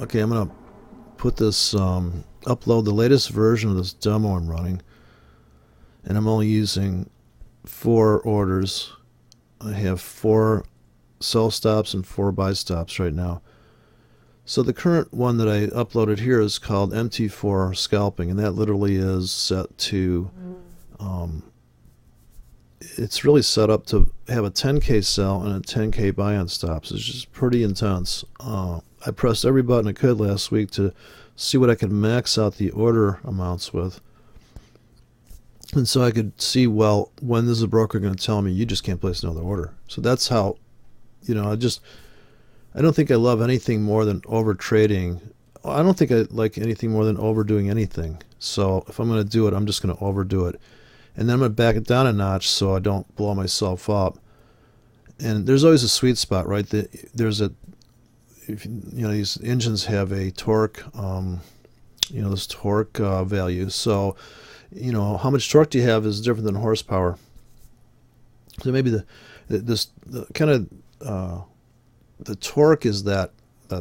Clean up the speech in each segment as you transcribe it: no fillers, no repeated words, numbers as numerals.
Okay, I'm gonna put this, upload the latest version of this demo I'm running, and I'm only using 4 orders. I have 4 sell stops and 4 buy stops right now. So the current one that I uploaded here is called MT4 scalping, and that literally is set to, it's really set up to have a 10K sell and a 10K buy on stops. It's just pretty intense. I pressed every button I could last week to see what I could max out the order amounts with. And so I could see, well, when is the broker going to tell me you just can't place another order? So that's how, I don't think I love anything more than over trading. I don't think I like anything more than overdoing anything. So if I'm going to do it, I'm just going to overdo it. And then I'm going to back it down a notch so I don't blow myself up. And there's always a sweet spot, right? There's a, these engines have a torque, this torque value. So, how much torque do you have is different than horsepower. So maybe the torque is that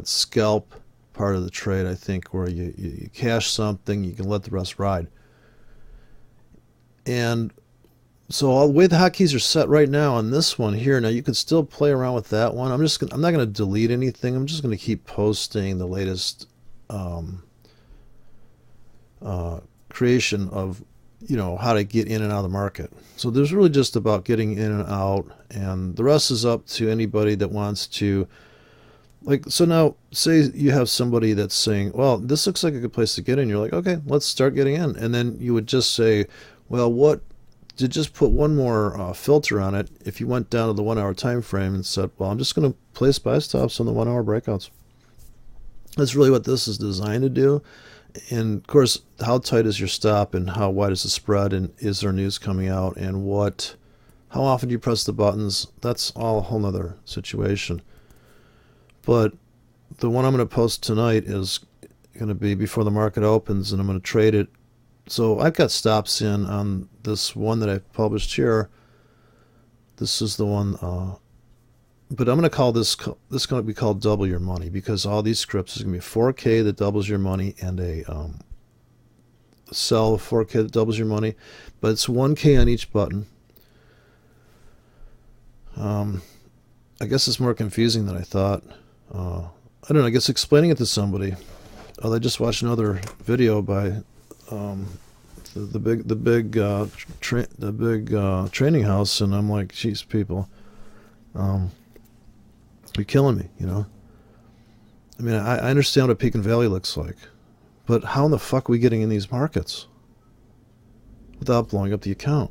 scalp part of the trade, I think, where you cash something, you can let the rest ride. And so the way the hotkeys are set right now on this one here, now you can still play around with that one. I'm not going to delete anything. I'm just going to keep posting the latest creation of how to get in and out of the market. So there's really just about getting in and out, and the rest is up to anybody that wants to, so now say you have somebody that's saying, well, this looks like a good place to get in. You're like, okay, let's start getting in. And then you would just say, well, what to just put one more filter on it. If you went down to the 1 hour time frame and said, well, I'm just going to place buy stops on the 1 hour breakouts. That's really what this is designed to do. And of course, how tight is your stop and how wide is the spread, and is there news coming out, and how often do you press the buttons? That's all a whole nother situation. But the one I'm going to post tonight is going to be before the market opens, and I'm going to trade it. So I've got stops in on this one that I published here. This is the one, but I'm going to call this going to be called double your money, because all these scripts is going to be 4K that doubles your money and a sell 4K that doubles your money, but it's 1K on each button. I guess it's more confusing than I thought. I don't know. I guess explaining it to somebody, they just watched another video by the big training house, and I'm like, geez, people, you're killing me, I mean, I understand what a peak and valley looks like, but how in the fuck are we getting in these markets without blowing up the account?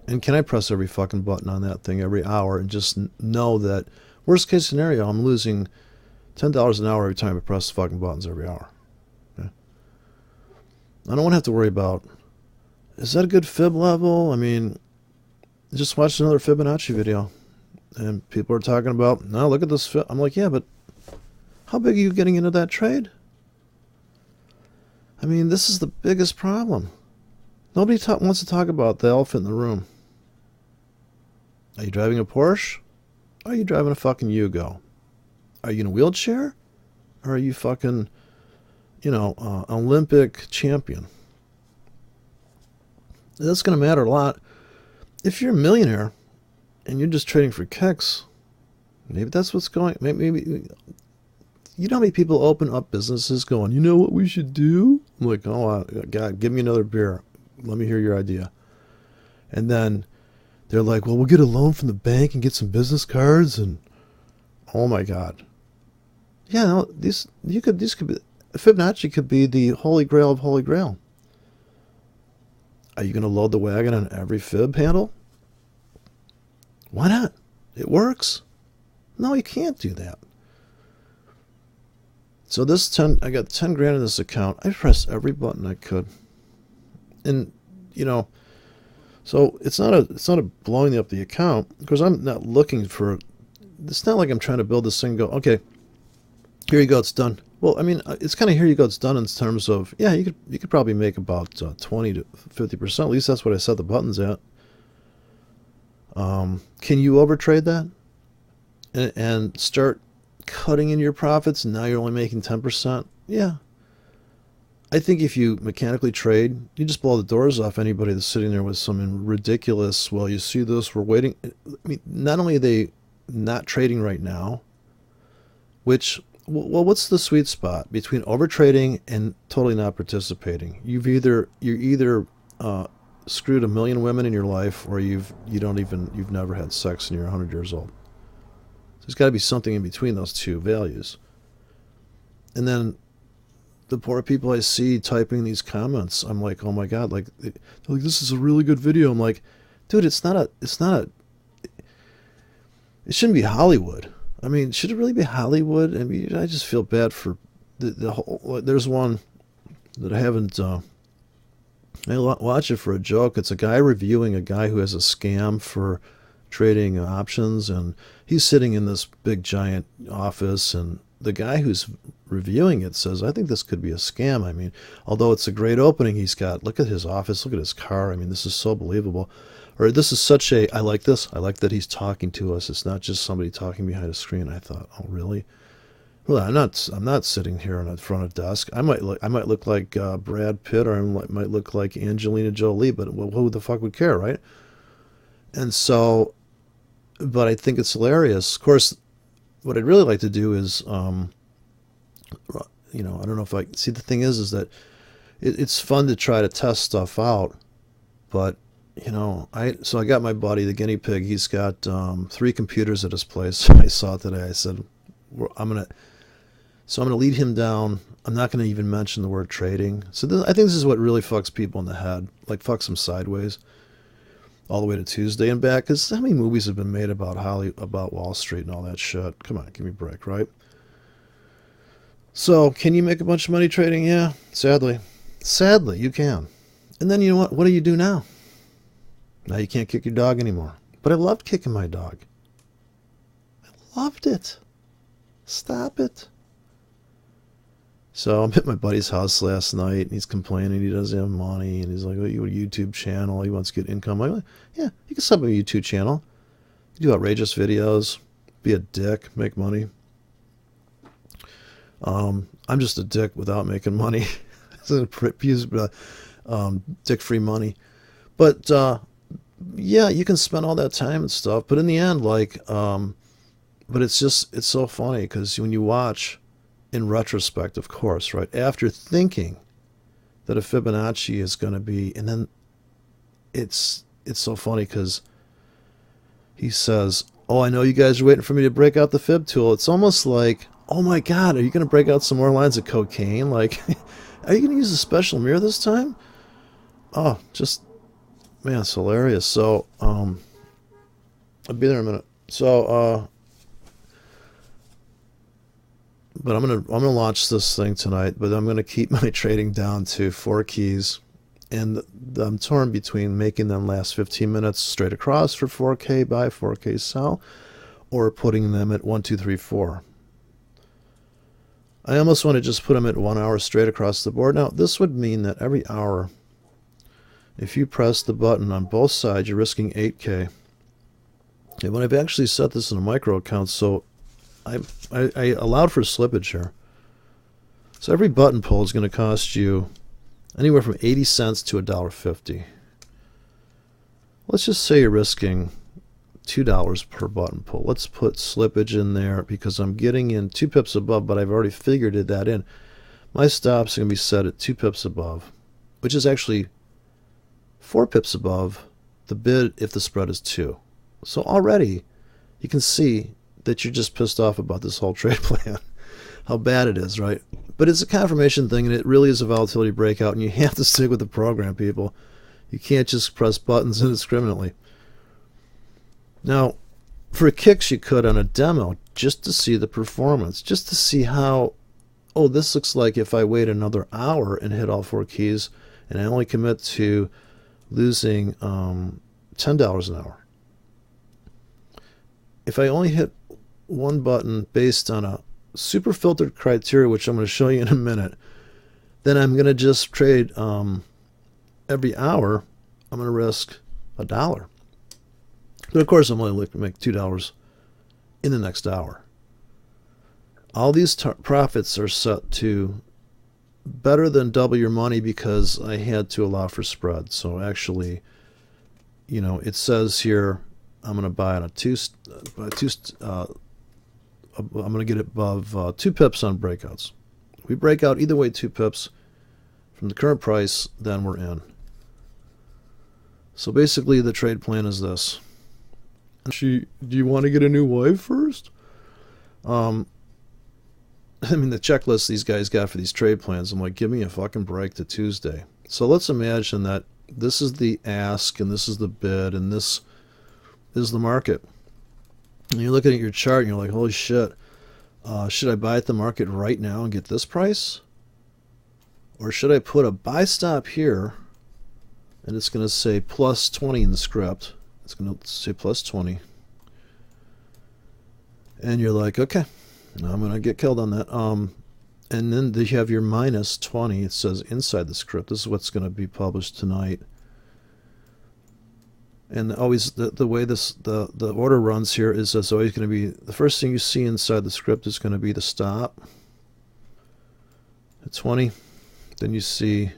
And can I press every fucking button on that thing every hour and just know that, worst case scenario, I'm losing $10 an hour every time I press the fucking buttons every hour? Okay? I don't want to have to worry about, is that a good fib level? I mean, just watched another Fibonacci video, and people are talking about, no, look at this fib. I'm like, yeah, but how big are you getting into that trade? I mean, this is the biggest problem. Nobody wants to talk about the elephant in the room. Are you driving a Porsche? Or are you driving a fucking Yugo? Are you in a wheelchair? Or are you fucking, Olympic champion? That's going to matter a lot. If you're a millionaire and you're just trading for kicks, maybe that's what's going. Maybe you know how many people open up businesses going, you know what we should do? I'm like, oh God, give me another beer. Let me hear your idea. And then they're like, well, we'll get a loan from the bank and get some business cards, and oh my God. Yeah, no, these could be, Fibonacci could be the holy grail of holy grail. Are you going to load the wagon on every fib handle? Why not? It works. No, you can't do that. So I got 10 grand in this account. I pressed every button I could. And, so it's not a blowing up the account, because I'm not looking for, it's not like I'm trying to build this thing and go, okay, here you go, it's done. Well, I mean, it's kind of here you go, it's done in terms of, yeah, you could probably make about 20 to 50%. At least that's what I set the buttons at. Can you overtrade that and start cutting in your profits and now you're only making 10%? Yeah. I think if you mechanically trade, you just blow the doors off anybody that's sitting there with some ridiculous, well, you see this, we're waiting. I mean, not only are they not trading right now, which, well, what's the sweet spot between overtrading and totally not participating? You're either screwed a million women in your life, or you've never had sex and you're 100 years old. So there's got to be something in between those two values. And then the poor people I see typing these comments, I'm like, oh my God, like, they're like, this is a really good video. I'm like, dude, it shouldn't be Hollywood. I mean, should it really be Hollywood? I mean, I just feel bad for the whole. There's one that I haven't. I watch it for a joke. It's a guy reviewing a guy who has a scam for trading options, and he's sitting in this big giant office, and the guy who's reviewing it says, I think this could be a scam. I mean, although it's a great opening he's got, look at his office, look at his car. I mean, this is so believable. Or this is such a, I like this. I like that he's talking to us. It's not just somebody talking behind a screen. I thought, oh, really? Well, I'm not sitting here in front of a desk. I might look like Brad Pitt, or I might look like Angelina Jolie, but well, who the fuck would care, right? And so, but I think it's hilarious. Of course, what I'd really like to do is, I don't know if I see. The thing is that it's fun to try to test stuff out, but I got my buddy, the guinea pig. He's got 3 computers at his place. I saw it today. I said, I'm gonna lead him down. I'm not gonna even mention the word trading. So I think this is what really fucks people in the head, like fucks them sideways, all the way to Tuesday and back. Because how many movies have been made about about Wall Street and all that shit? Come on, give me a break, right? So can you make a bunch of money trading? Yeah, sadly, you can. And then you know what? What do you do now? Now you can't kick your dog anymore. But I loved kicking my dog. I loved it. Stop it. So I'm at my buddy's house last night, and he's complaining he doesn't have money, and he's like, oh, you have a YouTube channel, he wants to get income. I'm like, yeah, you can set up a YouTube channel. You can do outrageous videos, be a dick, make money. I'm just a dick without making money. Dick-free money. But yeah, you can spend all that time and stuff, but in the end, but it's so funny because when you watch, in retrospect, of course, right, after thinking that a Fibonacci is going to be, and then it's so funny because he says, oh, I know you guys are waiting for me to break out the fib tool. It's almost like, oh my God, are you going to break out some more lines of cocaine? Like, are you going to use a special mirror this time? Oh, just, man, it's hilarious. So, I'll be there in a minute. So, but I'm gonna launch this thing tonight. But I'm gonna keep my trading down to 4 keys, and I'm torn between making them last 15 minutes straight across for 4K buy, 4K sell, or putting them at 1, 2, 3, 4. I almost want to just put them at 1 hour straight across the board. Now this would mean that every hour, if you press the button on both sides, you're risking 8K. And when I've actually set this in a micro account, so I allowed for slippage here. So every button pull is going to cost you anywhere from 80 cents to $1.50. Let's just say you're risking $2 per button pull. Let's put slippage in there because I'm getting in 2 pips above, but I've already figured that in. My stops are going to be set at 2 pips above, which is actually 4 pips above the bid if the spread is 2. So already you can see that you're just pissed off about this whole trade plan, how bad it is, right? But it's a confirmation thing, and it really is a volatility breakout, and you have to stick with the program, people. You can't just press buttons indiscriminately. Now, for kicks, you could on a demo just to see the performance, just to see how, oh, this looks like if I wait another hour and hit all 4 keys, and I only commit to losing $10 an hour. If I only hit one button based on a super filtered criteria, which I'm going to show you in a minute, then I'm going to just trade every hour. I'm going to risk $1. But of course, I'm only looking to make $2 in the next hour. all these profits are set to better than double your money because I had to allow for spread. So actually, you know, it says here I'm going to buy on I'm going to get it above 2 pips on breakouts. If we break out either way 2 pips from the current price, then we're in. So basically the trade plan is this. Do you want to get a new wife first? I mean, the checklist these guys got for these trade plans, I'm like, give me a fucking break to Tuesday. So let's imagine that this is the ask and this is the bid and this is the market. And you're looking at your chart and you're like, holy shit, should I buy at the market right now and get this price? Or should I put a buy stop here and it's going to say plus 20 in the script. It's going to say plus 20. And you're like, okay, I'm going to get killed on that. And then you have your minus 20. It says inside the script. This is what's going to be published tonight. And always the way the order runs here is it's always going to be the first thing you see inside the script is going to be the stop at 20. Then you see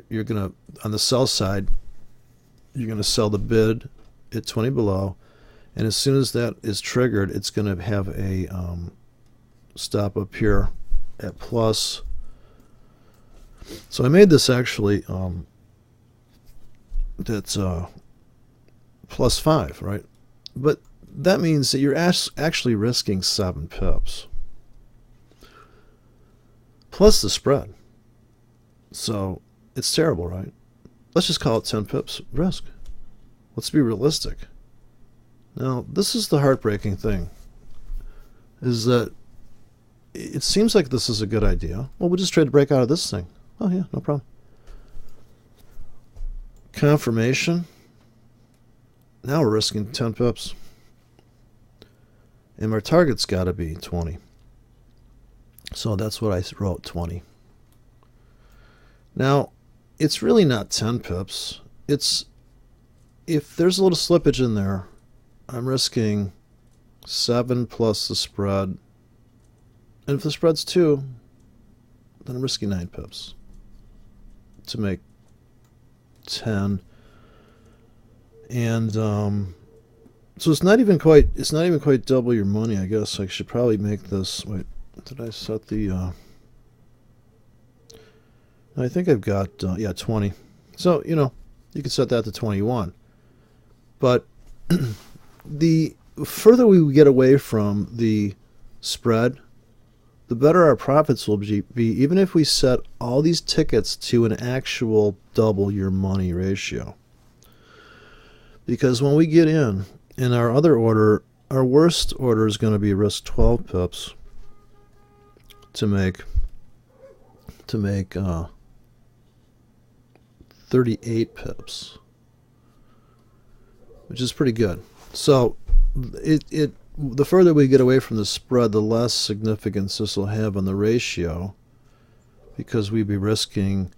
you're going to, on the sell side, you're going to sell the bid at 20 below. And as soon as that is triggered, it's going to have a stop up here at plus. So I made this actually that's plus 5, right? But that means that you're actually risking 7 pips plus the spread. So it's terrible, right? Let's just call it 10 pips risk. Let's be realistic. Now, this is the heartbreaking thing, is that it seems like this is a good idea. Well, we'll just try to break out of this thing. Oh, yeah, no problem. Confirmation. Now we're risking 10 pips. And our target's got to be 20. So that's what I wrote, 20. Now, it's really not 10 pips. It's, if there's a little slippage in there, I'm risking 7 plus the spread. And if the spread's 2, then I'm risking 9 pips to make 10. And so it's not even quite double your money, I guess. I should probably make this, wait, did I set the I think I've got yeah, 20. So, you know, you can set that to 21. But the further we get away from the spread, the better our profits will be, even if we set all these tickets to an actual double your money ratio. Because when we get in our other order, our worst order is going to be risk 12 pips to make 38 pips, which is pretty good. So the further we get away from the spread, the less significance this will have on the ratio, because we'd be risking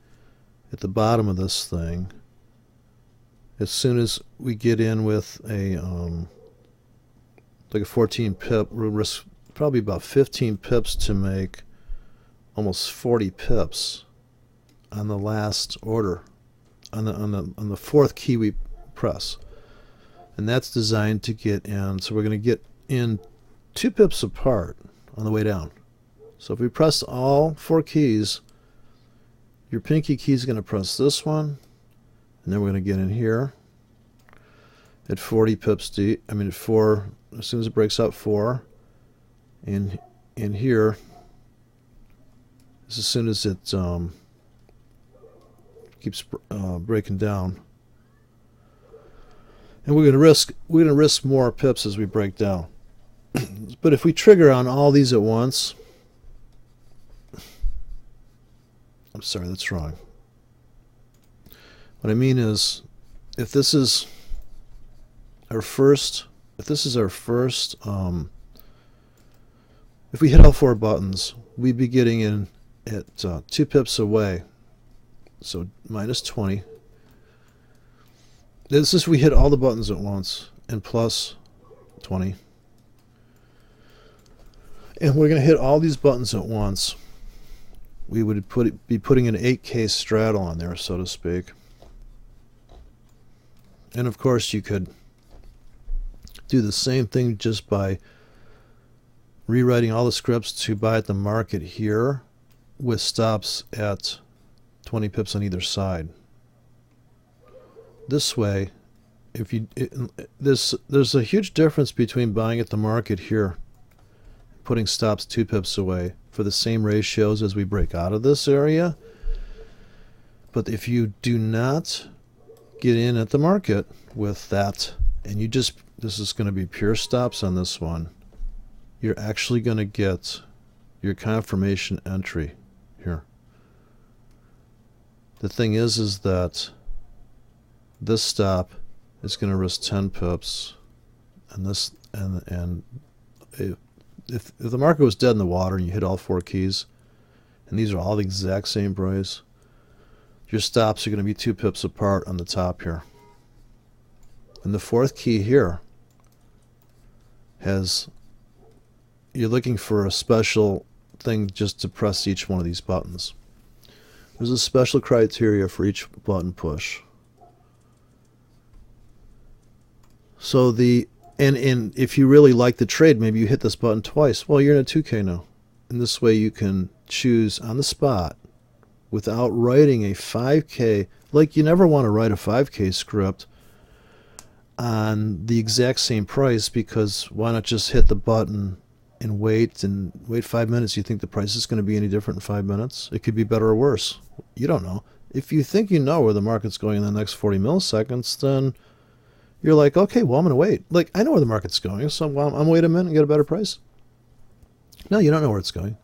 at the bottom of this thing. As soon as we get in with a like a 14 pip, we'll risk probably about 15 pips to make almost 40 pips on the last order, on the fourth key we press. And that's designed to get in. So we're going to get in 2 pips apart on the way down. So if we press all 4 keys, your pinky key is going to press this one, and then we're going to get in here at 40 pips deep. I mean at 4, as soon as it breaks out 4, and in here, as soon as it keeps breaking down. And we're going to risk more pips as we break down. But if we trigger on all these at once, I'm sorry, that's wrong. What I mean is, if this is our first, if we hit all 4 buttons, we'd be getting in at 2 pips away. So minus 20. This is we hit all the buttons at once, and plus 20. and we're going to hit all these buttons at once, we would be putting an 8K straddle on there, so to speak. And of course you could do the same thing just by rewriting all the scripts to buy at the market here with stops at 20 pips on either side. This way, if you there's a huge difference between buying at the market here, putting stops 2 pips away for the same ratios as we break out of this area. But if you do not get in at the market with that, and this is going to be pure stops on this one, you're actually going to get your confirmation entry here. The thing is that this stop is going to risk 10 pips, and this and if the market was dead in the water and you hit all 4 keys, and these are all the exact same price, your stops are going to be 2 pips apart on the top here. And the 4th key here you're looking for a special thing just to press each one of these buttons. There's a special criteria for each button push. So and if you really like the trade, maybe you hit this button twice. Well, you're in a 2K now. And this way you can choose on the spot without writing a 5K. Like, you never want to write a 5K script on the exact same price, because why not just hit the button and wait 5 minutes? You think the price is going to be any different in 5 minutes? It could be better or worse. You don't know. If you think you know where the market's going in the next 40 milliseconds, then you're like, okay, well, I'm going to wait. Like, I know where the market's going, so I'm going to wait a minute and get a better price. No, you don't know where it's going.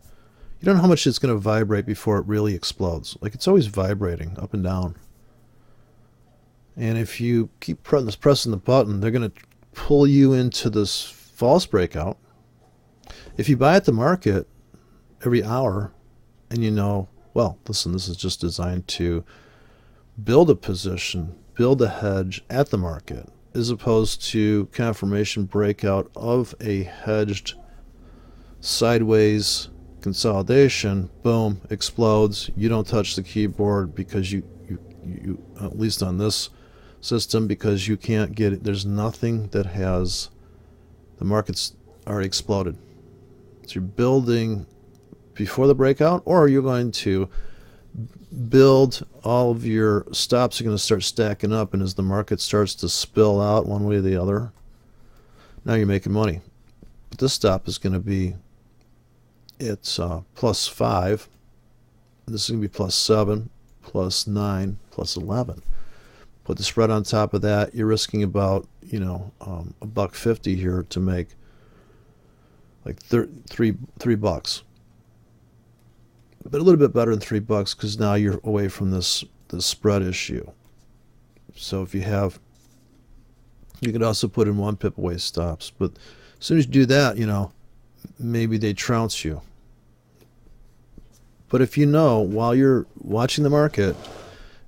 You don't know how much it's going to vibrate before it really explodes. Like, it's always vibrating up and down. And if you keep pressing the button, they're going to pull you into this false breakout. If you buy at the market every hour and you know, well, listen, this is just designed to build a position, build a hedge at the market, as opposed to confirmation breakout of a hedged sideways consolidation, boom, explodes. You don't touch the keyboard because you at least on this system, because you can't get it. There's nothing that has, the market's already exploded. So you're building before the breakout, or you're going to build, all of your stops are going to start stacking up, and as the market starts to spill out one way or the other, now you're making money. But this stop is going to be, it's plus 5. This is going to be plus 7, plus 9, plus 11. Put the spread on top of that, you're risking about, $1.50 here to make like $3. But a little bit better than $3, because now you're away from this spread issue. So if you could also put in 1 pip away stops. But as soon as you do that, maybe they trounce you. But if you know, while you're watching the market,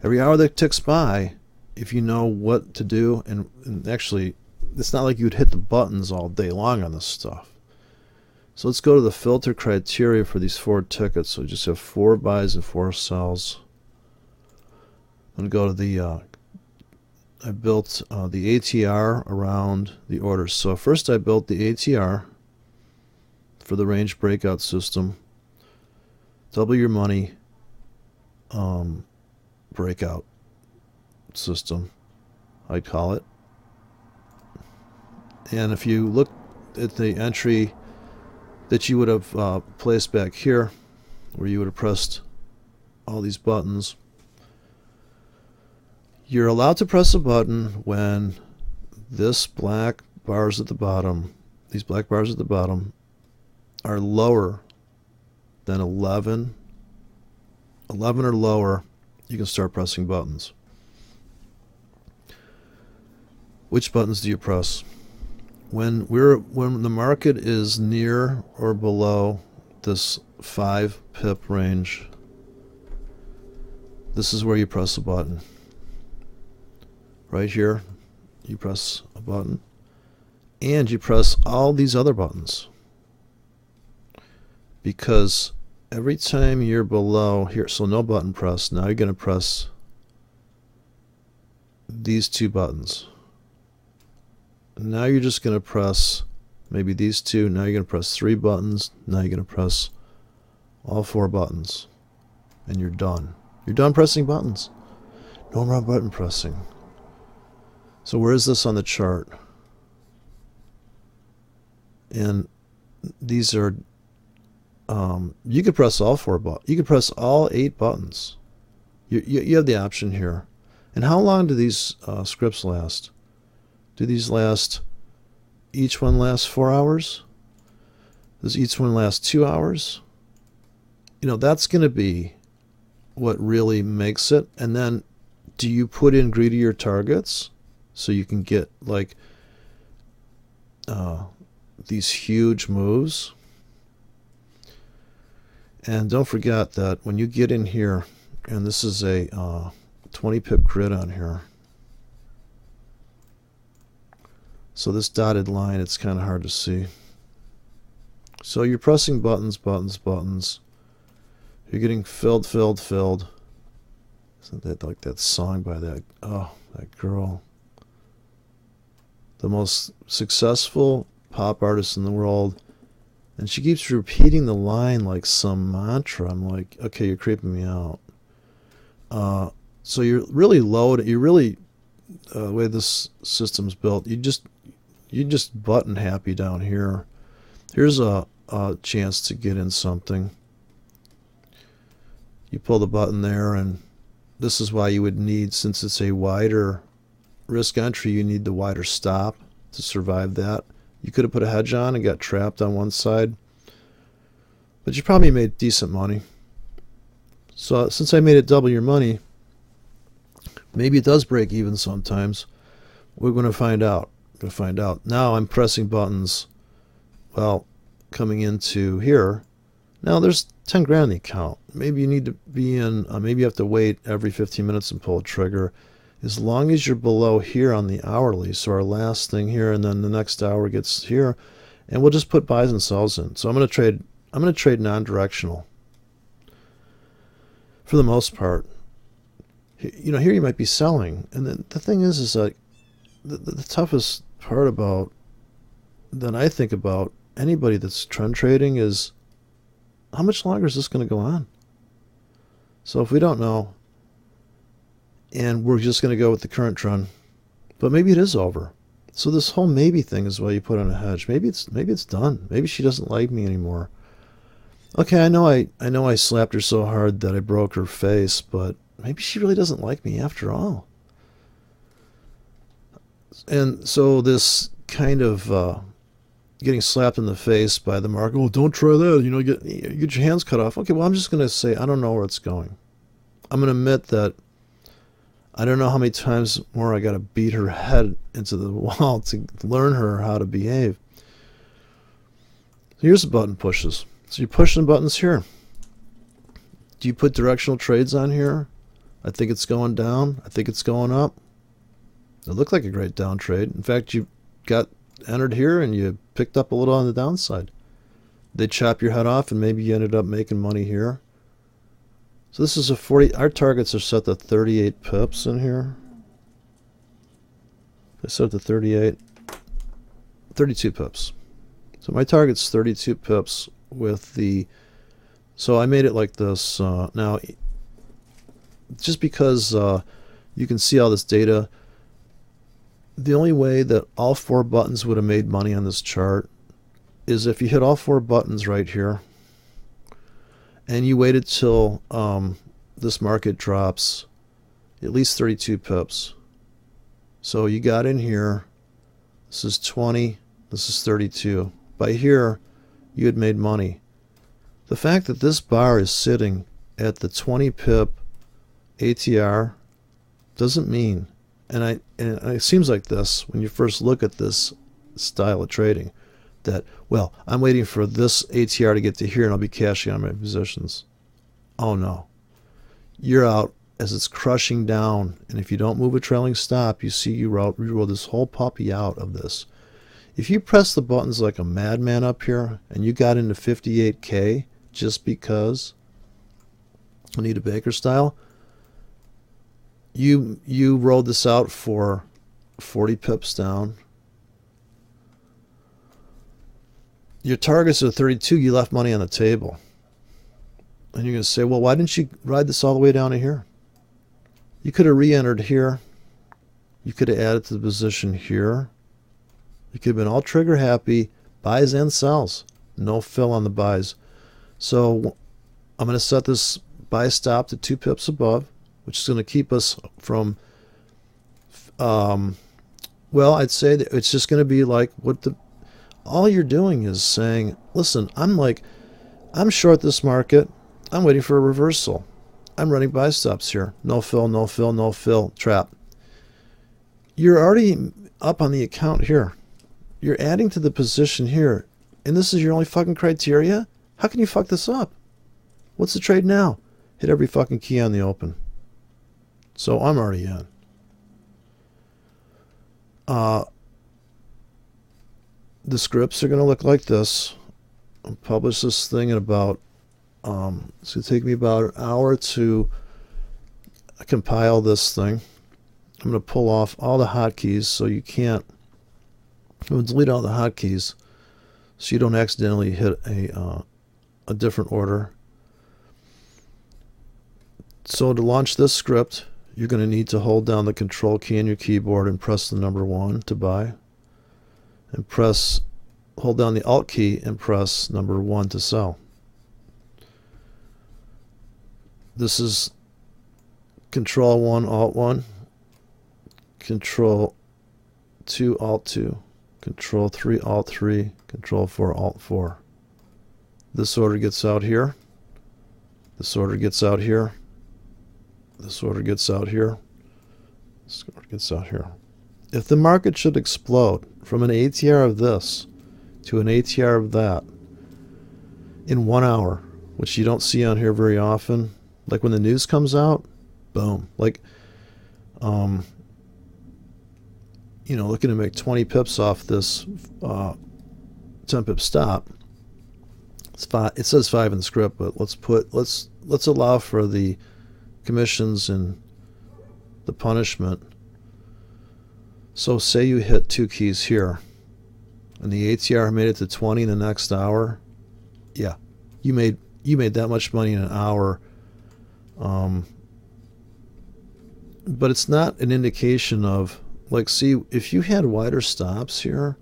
every hour that ticks by, if you know what to do, and actually, it's not like you'd hit the buttons all day long on this stuff. So let's go to the filter criteria for these 4 tickets. So we just have 4 buys and 4 sells. I'm going to go to the, I built the ATR around the orders. So first I built the ATR for the range breakout system. Double your money breakout system, I call it. And if you look at the entry that you would have placed back here, where you would have pressed all these buttons, you're allowed to press a button when these black bars at the bottom are lower than 11 or lower. You can start pressing buttons. Which buttons do you press? When the market is near or below this 5 pip range, this is where you press a button. Right here, you press a button, and you press all these other buttons. because every time you're below here, so no button press, now you're going to press these two buttons. Now you're just going to press maybe these two. Now you're going to press 3 buttons. Now you're going to press all 4 buttons. And you're done. You're done pressing buttons. No more button pressing. So where is this on the chart? And these are, you could press all 4 buttons. You could press all 8 buttons. You have the option here. And how long do these scripts last? Do these last, each one lasts 4 hours? Does each one last 2 hours? You know, that's going to be what really makes it. And then do you put in greedier targets so you can get like these huge moves? And don't forget that when you get in here, and this is a 20 pip grid on here. So this dotted line, it's kind of hard to see. So you're pressing buttons, buttons, buttons. You're getting filled, filled, filled. Isn't that like that song by that girl? The most successful pop artist in the world. And she keeps repeating the line like some mantra. I'm like, okay, you're creeping me out. So you're really loaded. You're really, the way this system's built, you just button happy down here. Here's a chance to get in something. You pull the button there, and this is why you would need, since it's a wider risk entry, you need the wider stop to survive that. You could have put a hedge on and got trapped on one side, but you probably made decent money. So since I made it double your money, maybe it does break even sometimes. We're going to find out. Now I'm pressing buttons, well, coming into here. Now there's 10 grand in the account. Maybe you need to be in, maybe you have to wait every 15 minutes and pull a trigger. As long as you're below here on the hourly, so our last thing here, and then the next hour gets here, and we'll just put buys and sells in. So I'm going to trade non-directional for the most part. You know, here you might be selling, and then the thing is like the toughest part about that I think about anybody that's trend trading is how much longer is this going to go on? So if we don't know, and we're just going to go with the current trend, but maybe it is over. So this whole maybe thing is why you put on a hedge. Maybe it's done. Maybe she doesn't like me anymore. Okay, I know I slapped her so hard that I broke her face, but maybe she really doesn't like me after all. And so this kind of getting slapped in the face by the market, well, don't try that, you know, get your hands cut off. Okay, well, I'm just going to say I don't know where it's going. I'm going to admit that I don't know how many times more I got to beat her head into the wall to learn her how to behave. So here's the button pushes. So you're pushing buttons here. Do you put directional trades on here? I think it's going down. I think it's going up. It looked like a great down trade. In fact, you got entered here and you picked up a little on the downside. They chop your head off and maybe you ended up making money here. So this is a 40. Our targets are set to 38 pips in here. I set to 38. 32 pips. So my target's 32 pips with the. So I made it like this. Now, just because you can see all this data, the only way that all 4 buttons would have made money on this chart is if you hit all 4 buttons right here and you waited till this market drops at least 32 pips. So you got in here, this is 20, this is 32. By here, you had made money. The fact that this bar is sitting at the 20 pip ATR doesn't mean, and it seems like this when you first look at this style of trading, that, well, I'm waiting for this ATR to get to here and I'll be cashing on my positions. Oh no. You're out as it's crushing down, and if you don't move a trailing stop, you see you roll this whole puppy out of this. If you press the buttons like a madman up here and you got into 58K just because Anita Baker style. You rode this out for 40 pips down. Your targets are 32. You left money on the table. And you're going to say, well, why didn't you ride this all the way down to here? You could have re-entered here. You could have added to the position here. You could have been all trigger happy, buys and sells. No fill on the buys. So I'm going to set this buy stop to 2 pips above, which is going to keep us from, well, I'd say that it's just going to be like all you're doing is saying, listen, I'm short this market. I'm waiting for a reversal. I'm running buy stops here. No fill, no fill, no fill, trap. You're already up on the account here. You're adding to the position here. And this is your only fucking criteria? How can you fuck this up? What's the trade now? Hit every fucking key on the open. So I'm already in. The scripts are going to look like this. I'll publish this thing in about, it's going to take me about an hour to compile this thing. I'm going to pull off all the hotkeys so you can't, I'm going to delete all the hotkeys so you don't accidentally hit a different order. So to launch this script, you're going to need to hold down the control key on your keyboard and press the number 1 to buy. And hold down the Alt key and press number 1 to sell. This is Control 1, Alt 1, Control 2, Alt 2, Control 3, Alt 3, Control 4, Alt 4. This order gets out here. This order gets out here. This order gets out here. This order gets out here. If the market should explode from an ATR of this to an ATR of that in 1 hour, which you don't see on here very often, like when the news comes out, boom. Like, looking to make 20 pips off this 10 pip stop. It says 5 in the script, but let's allow for the commissions and the punishment. So say you hit 2 keys here and the ATR made it to 20 in the next hour. Yeah, you made that much money in an hour. But it's not an indication of, like, see, if you had wider stops here,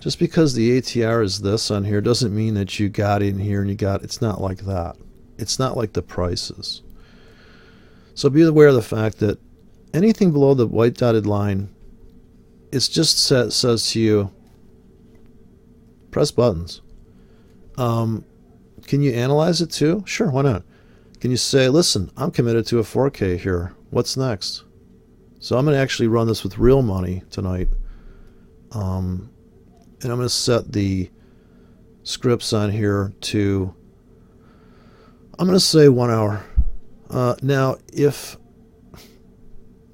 just because the ATR is this on here doesn't mean that you got in here and it's not like that. It's not like the prices. So be aware of the fact that anything below the white dotted line, it's just says to you, press buttons. Can you analyze it too? Sure, why not? Can you say, listen, I'm committed to a 4K here. What's next? So I'm going to actually run this with real money tonight. And I'm going to set the scripts on here to, I'm going to say 1 hour. Now, if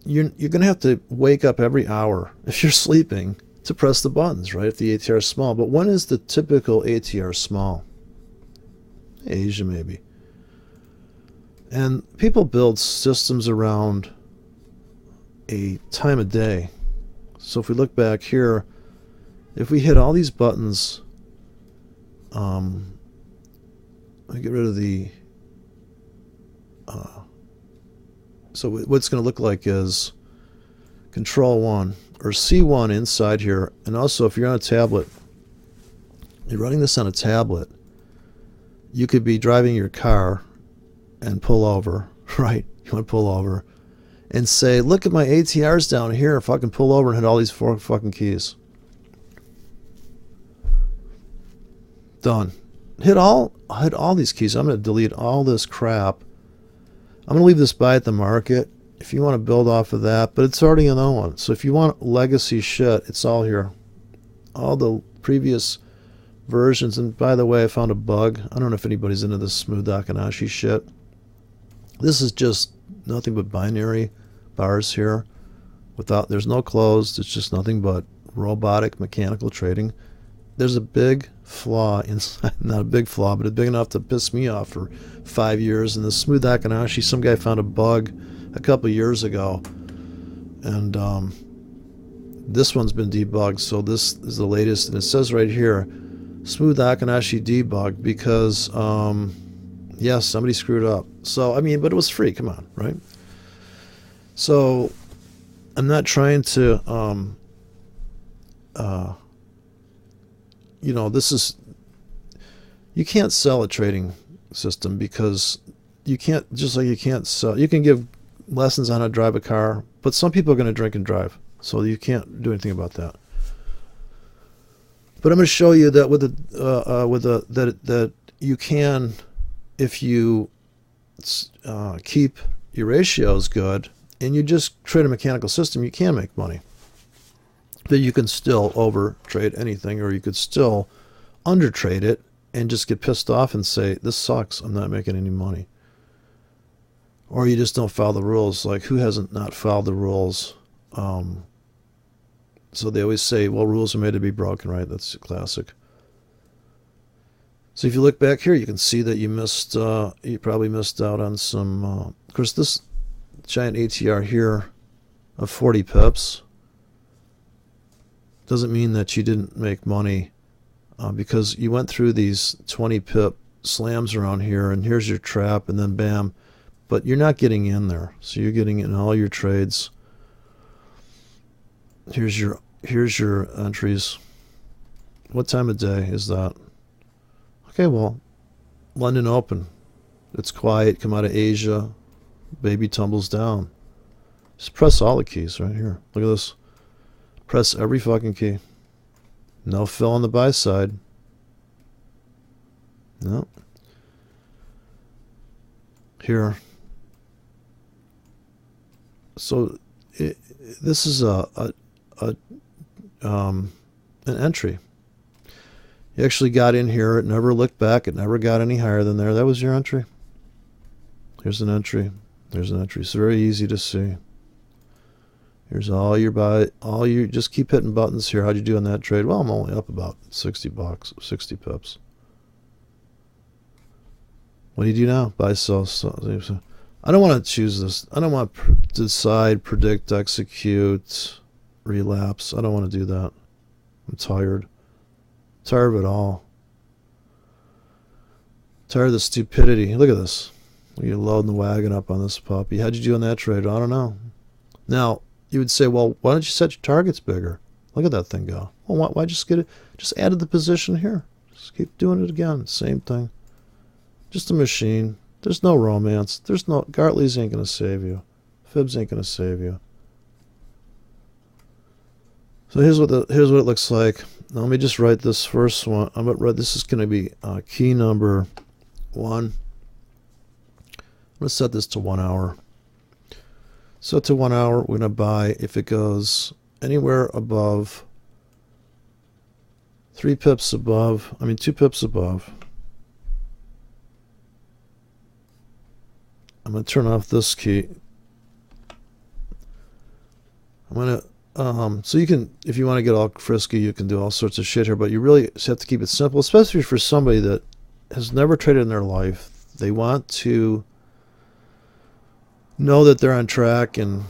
you're going to have to wake up every hour if you're sleeping to press the buttons, right? If the ATR is small. But when is the typical ATR small? Asia, maybe. And people build systems around a time of day. So if we look back here, if we hit all these buttons, I get rid of the, so what's going to look like is Control 1 or C1 inside here. And also if you're on a tablet, you're running this on a tablet, you could be driving your car and pull over, right? You want to pull over and say, look at my ATRs down here. If I can pull over and hit all these 4 fucking keys. Done. Hit all these keys. I'm going to delete all this crap. I'm going to leave this buy at the market if you want to build off of that, but it's already known. So if you want legacy shit, it's all here. All the previous versions. And by the way, I found a bug. I don't know if anybody's into this smooth Akanashi shit. This is just nothing but binary bars here. There's no closed. It's just nothing but robotic mechanical trading. There's a big flaw inside, not a big flaw, but it's big enough to piss me off for 5 years. And the smooth Akinashi, some guy found a bug a couple years ago, and this one's been debugged, so this is the latest, and it says right here, smooth Akinashi debug, because yes, somebody screwed up. So I mean, but it was free, come on, right? So I'm not trying to you know, this is, you can't sell a trading system, because you can't, just like you can't sell, you can give lessons on how to drive a car, but some people are going to drink and drive, so you can't do anything about that. But I'm going to show you that with that you can, if you keep your ratios good and you just trade a mechanical system, you can make money. But you can still over trade anything, or you could still under trade it and just get pissed off and say, this sucks, I'm not making any money. Or you just don't follow the rules. Like, who hasn't not followed the rules? So they always say, well, rules are made to be broken, right? That's a classic. So if you look back here, you can see that you missed, you probably missed out on some, of course, this giant ATR here of 40 pips doesn't mean that you didn't make money, because you went through these 20 pip slams around here, and here's your trap, and then bam. But you're not getting in there, so you're getting in all your trades. Here's your entries. What time of day is that? Okay, well, London Open. It's quiet. Come out of Asia. Baby tumbles down. Just press all the keys right here. Look at this. Press every fucking key. No fill on the buy side. No. Here. So this is an entry. You actually got in here. It never looked back. It never got any higher than there. That was your entry. Here's an entry. There's an entry. It's very easy to see. Here's all your buy. All you just keep hitting buttons here. How'd you do on that trade? Well, I'm only up about $60, 60 pips. What do you do now? Buy, sell. I don't want to choose this. I don't want to decide, predict, execute, relapse. I don't want to do that. I'm tired. Tired of it all. Tired of the stupidity. Look at this. You're loading the wagon up on this puppy. How'd you do on that trade? I don't know. Now, you would say, well, why don't you set your targets bigger? Look at that thing go. Well, why just get it? Just added the position here. Just keep doing it again. Same thing. Just a machine. There's no romance. There's no, Gartley's ain't going to save you. Fibs ain't going to save you. So here's what it looks like. Now let me just write this first one. I'm going to write, this is going to be key number 1. I'm going to set this to 1 hour. Set to 1 hour. We're going to buy if it goes anywhere above 2 pips above. I'm going to turn off this key. I'm going to, so you can, if you want to get all frisky, you can do all sorts of shit here, but you really have to keep it simple, especially for somebody that has never traded in their life. They want to know that they're on track, and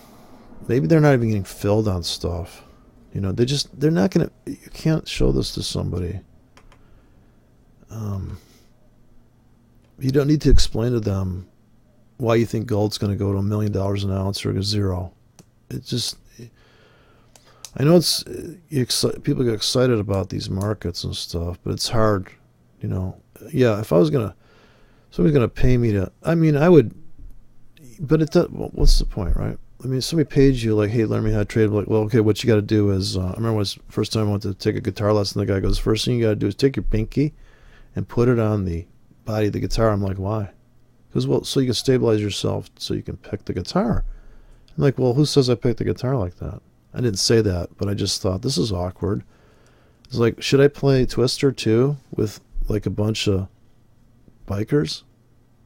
maybe they're not even getting filled on stuff. You know, they're not going to, you can't show this to somebody. You don't need to explain to them why you think gold's going to go to $1 million an ounce or to zero. It just, I know it's, people get excited about these markets and stuff, but it's hard, you know. Yeah, if I was somebody's going to pay me to, I mean, I would, but it does, well, what's the point, right? I mean, if somebody paid you like, hey, learn me how to trade. Like, well, okay, what you got to do is, I remember when it was the first time I went to take a guitar lesson, the guy goes, first thing you got to do is take your pinky and put it on the body of the guitar. I'm like, why? Because, well, so you can stabilize yourself so you can pick the guitar. I'm like, well, who says I picked the guitar like that? I didn't say that, but I just thought, this is awkward. It's like, should I play Twister too with like a bunch of bikers?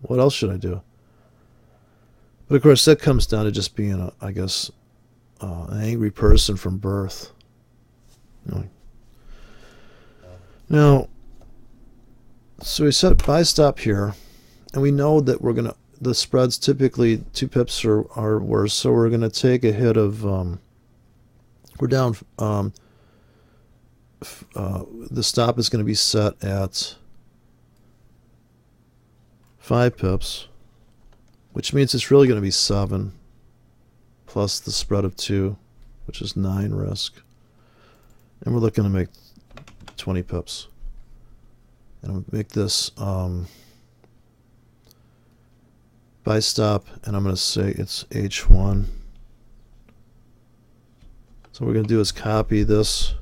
What else should I do? But of course, that comes down to just being, I guess, an angry person from birth. You know. Now, So we set buy stop here, and we know that the spread's typically 2 pips are worse, so we're gonna take a hit of we're down. The stop is going to be set at 5 pips, which means it's really going to be 7 plus the spread of 2, which is 9 risk. And we're looking to make 20 pips. And I'm going to make this buy stop, and I'm going to say it's H1. So what we're going to do is copy this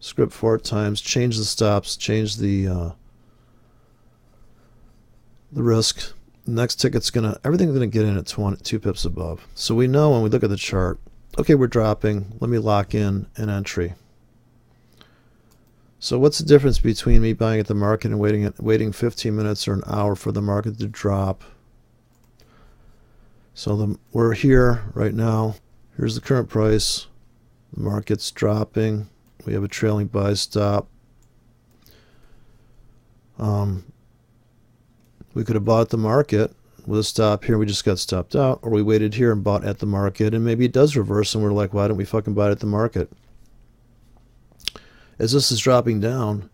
script 4 times, change the stops, change the risk. The next ticket's everything's gonna get in at 2 pips above. So we know when we look at the chart, okay, we're dropping. Let me lock in an entry. So what's the difference between me buying at the market and waiting 15 minutes or an hour for the market to drop? So we're here right now. Here's the current price. The market's dropping. We have a trailing buy stop. We could have bought at the market with a stop here. We just got stopped out. Or we waited here and bought at the market. And maybe it does reverse and we're like, why don't we fucking buy it at the market? As this is dropping down,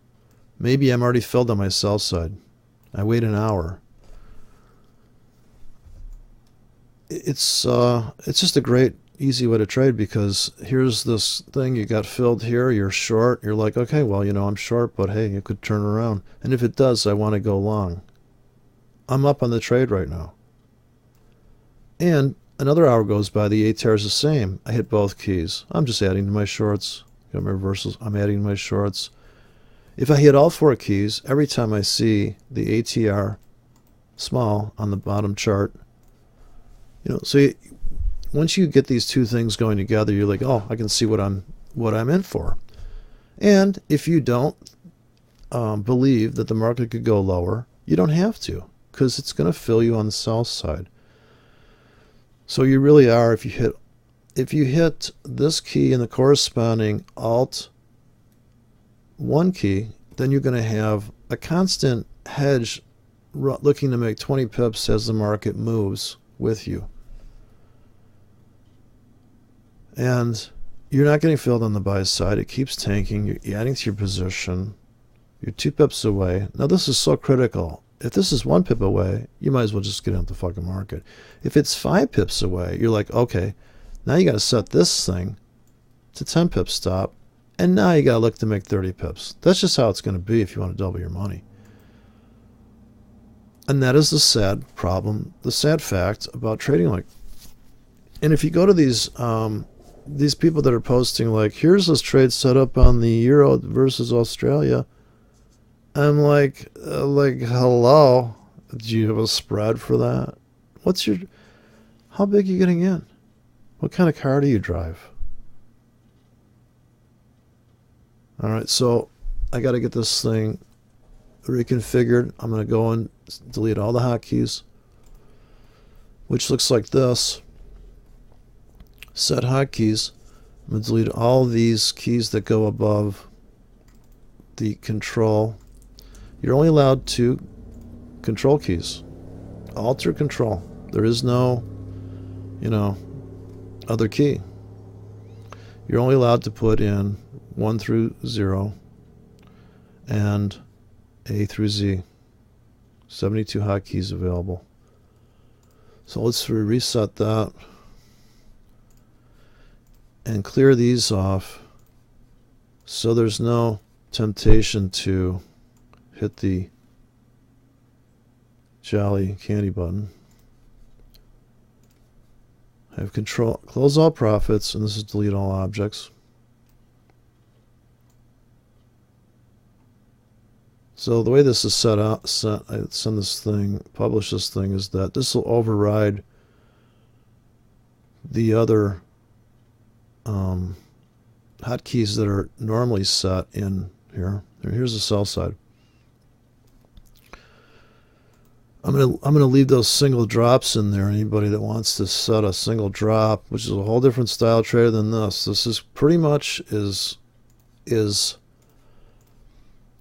maybe I'm already filled on my sell side. I wait an hour. It's just a great easy way to trade, because here's this thing you got filled here, you're short, you're like, okay, well, I'm short, but hey, it could turn around, and if it does, I want to go long. I'm up on the trade right now, and another hour goes by, the ATR is the same. I hit both keys. I'm just adding to my shorts. Got my reversals, I'm adding to my shorts. If I hit all 4 keys, every time I see the ATR small on the bottom chart, so once you get these two things going together, you're like, oh, I can see what I'm in for. And if you don't believe that the market could go lower, you don't have to, because it's going to fill you on the sell side. So you really are, if you hit this key and the corresponding Alt 1 key, then you're going to have a constant hedge looking to make 20 pips as the market moves with you. And you're not getting filled on the buy side. It keeps tanking. You're adding to your position. You're 2 pips away. Now, this is so critical. If this is 1 pip away, you might as well just get out the fucking market. If it's 5 pips away, you're like, okay, now you got to set this thing to 10 pip stop, and now you got to look to make 30 pips. That's just how it's going to be if you want to double your money. And that is the sad problem, the sad fact about trading. And if you go to these people that are posting like, here's this trade set up on the Euro versus Australia, I'm like, hello, do you have a spread for that? How big are you getting in? What kind of car do you drive? All right, so I got to get this thing reconfigured. I'm going to go and delete all the hotkeys, which looks like this. Set hotkeys. I'm going to delete all these keys that go above the control. You're only allowed 2 control keys. Alt or control. There is no, other key. You're only allowed to put in 1 through 0 and A through Z. 72 hotkeys available. So let's reset that and clear these off so there's no temptation to hit the jolly candy button. I have control, close all profits, and this is delete all objects. So the way this is set up, I send this thing, publish this thing, is that this will override the other hotkeys that are normally set in here. Here's the sell side. I'm gonna leave those single drops in there. Anybody that wants to set a single drop, which is a whole different style trade than this. This is pretty much is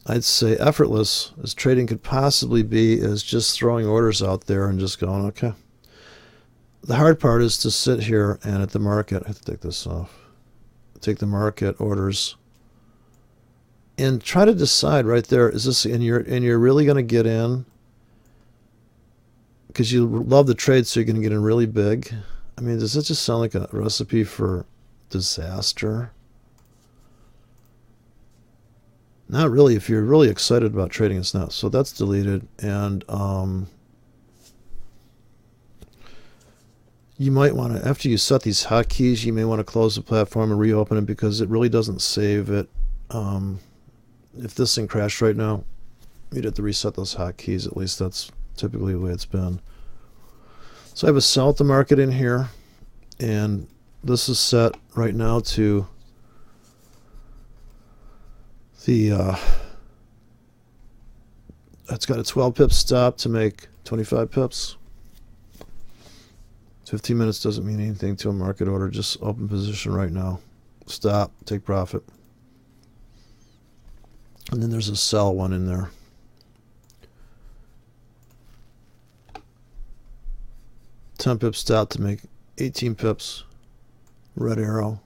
I'd say effortless as trading could possibly be is just throwing orders out there and just going, okay. The hard part is to sit here and at the market, I have to take this off, take the market orders and try to decide right there, is this, and you're really going to get in because you love the trade, so you're going to get in really big. I mean, does it just sound like a recipe for disaster? Not really. If you're really excited about trading, it's not. So that's deleted. And you might want to, after you set these hotkeys, you may want to close the platform and reopen it because it really doesn't save it. If this thing crashed right now, you'd have to reset those hotkeys. At least that's typically the way it's been. So I have a sell at the market in here, and this is set right now to the it's got a 12 pip stop to make 25 pips. 15 minutes doesn't mean anything to a market order. Just open position right now. Stop, take profit. And then there's a sell one in there. $10 pip stop to make 18 pips. Red arrow.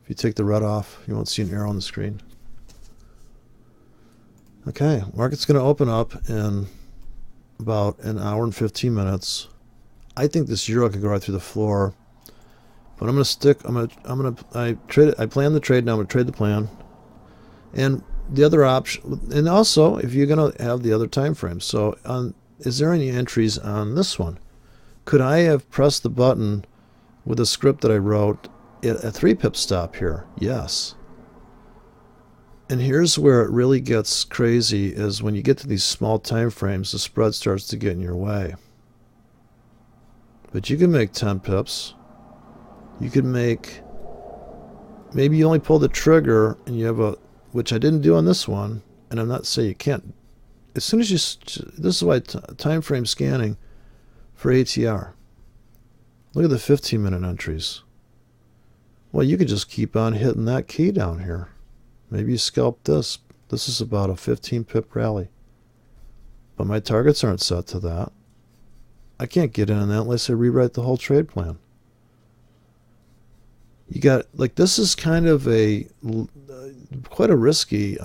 If you take the red off, you won't see an arrow on the screen. Okay, market's going to open up in about an hour and 15 minutes. I think this euro could go right through the floor, but I'm going to stick. I plan the trade now. I'm going to trade the plan, and the other option. And also, if you're going to have the other time frame, so is there any entries on this one? Could I have pressed the button with a script that I wrote at a 3 pip stop here? Yes. And here's where it really gets crazy: is when you get to these small time frames, the spread starts to get in your way. But you can make 10 pips. You could make, maybe you only pull the trigger and you have a, which I didn't do on this one, and I'm not saying you can't. As soon as you, this is why time frame scanning for ATR. Look at the 15-minute entries. Well, you could just keep on hitting that key down here. Maybe you scalp this. This is about a 15 pip rally. But my targets aren't set to that. I can't get in on that unless I rewrite the whole trade plan. You got, like, this is kind of a quite a risky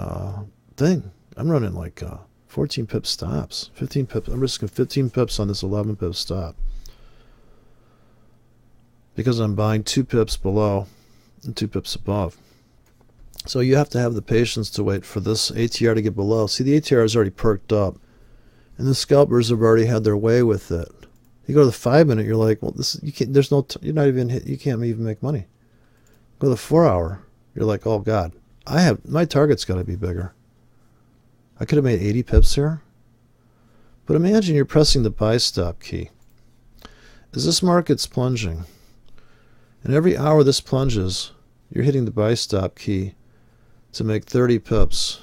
thing. I'm running like 14 pip stops, 15 pips. I'm risking 15 pips on this 11 pip stop because I'm buying 2 pips below and 2 pips above. So you have to have the patience to wait for this ATR to get below. See, the ATR is already perked up, and the scalpers have already had their way with it. You go to the 5-minute, you're like, well, this, you can't. There's no. You're not even hit. You can't even make money. Go to the 4-hour, you're like, oh God, my target's got to be bigger. I could have made 80 pips here. But imagine you're pressing the buy stop key. As this market's plunging, and every hour this plunges, you're hitting the buy stop key to make 30 pips.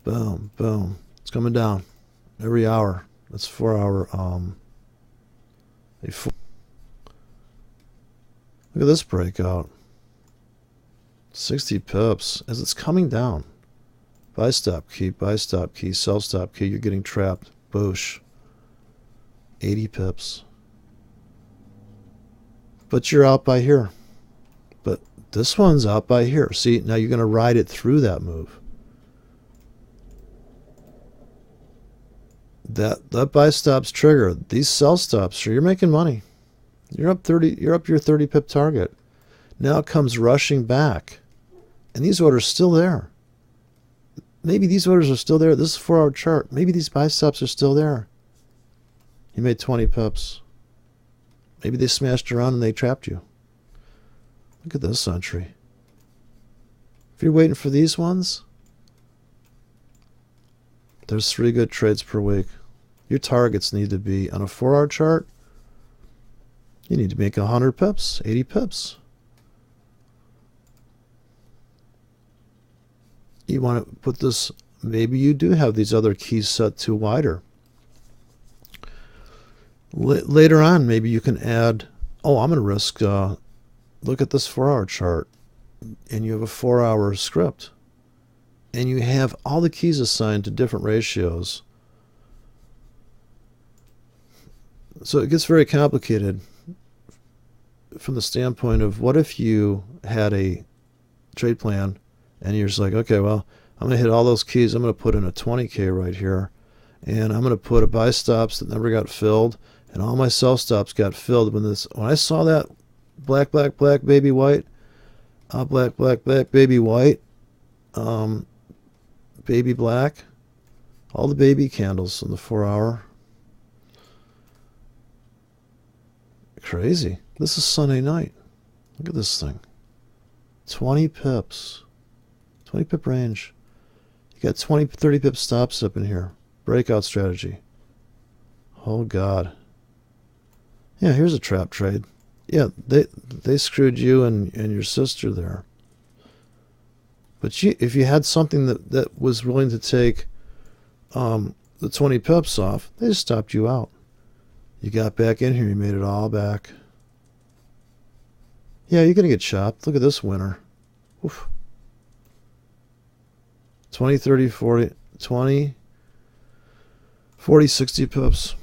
Boom, boom. It's coming down every hour. That's 4-hour. Look at this breakout. 60 pips as it's coming down. Buy stop key, sell stop key. You're getting trapped. Boosh. 80 pips. But you're out by here. But this one's out by here. See, now you're going to ride it through that move. That buy stops trigger. These sell stops, sure, you're making money. You're up your 30 pip target. Now it comes rushing back. And these orders still there. Maybe these orders are still there. This is a 4-hour chart. Maybe these buy stops are still there. You made 20 pips. Maybe they smashed around and they trapped you. Look at this entry. If you're waiting for these ones, there's 3 good trades per week. Your targets need to be on a 4-hour chart. You need to make 100 pips, 80 pips. You want to put this, maybe you do have these other keys set to wider. Later on, maybe you can add, oh, I'm going to risk, look at this 4-hour chart, and you have a 4-hour script. and you have all the keys assigned to different ratios. So it gets very complicated from the standpoint of, what if you had a trade plan and you're just like, okay, well, I'm going to hit all those keys. I'm going to put in a 20K right here, and I'm going to put a buy stops that never got filled, and all my sell stops got filled. When I saw that black, black, black, baby white, black, black, black, baby white, baby black, all the baby candles in the 4 hour. Crazy. This is Sunday night. Look at this thing. 20 pips. 20 pip range. You got 20, 30 pip stops up in here. Breakout strategy. Oh, God. Yeah, here's a trap trade. Yeah, they screwed you and your sister there. But if you had something that was willing to take the 20 pips off, they just stopped you out. You got back in here. You made it all back. Yeah, you're going to get chopped. Look at this winner. Oof. 20, 30, 40, 20, 40, 60 pips.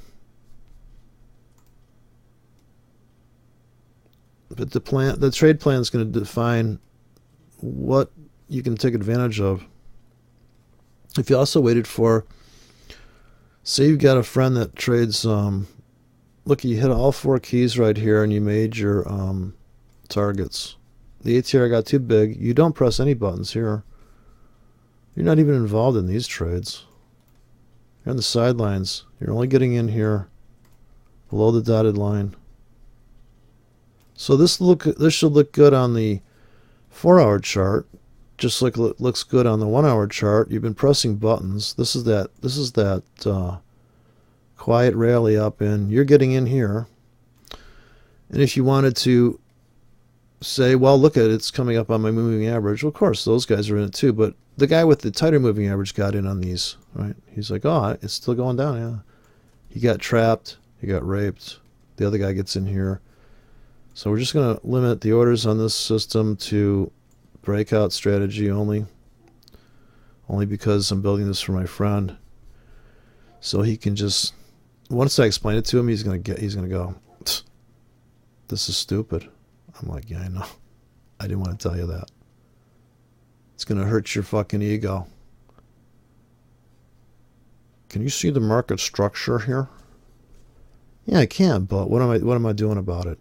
But the trade plan is going to define what you can take advantage of. If you also waited for, say you've got a friend that trades, look, you hit all 4 keys right here and you made your targets. The ATR got too big. You don't press any buttons here. You're not even involved in these trades. You're on the sidelines. You're only getting in here below the dotted line. So this should look good on the 4 hour chart, just like it looks good on the 1 hour chart. You've been pressing buttons. This is that quiet rally up in. You're getting in here. And if you wanted to say, well, look at it, it's coming up on my moving average. Well, of course, those guys are in it too. But the guy with the tighter moving average got in on these, right? He's like, oh, it's still going down, yeah. He got trapped. He got raped. The other guy gets in here. So we're just going to limit the orders on this system to breakout strategy only because I'm building this for my friend. So he can just, once I explain it to him, he's going to go, this is stupid. I'm like, yeah, I know. I didn't want to tell you that. It's going to hurt your fucking ego. Can you see the market structure here? Yeah, I can, but what am I doing about it?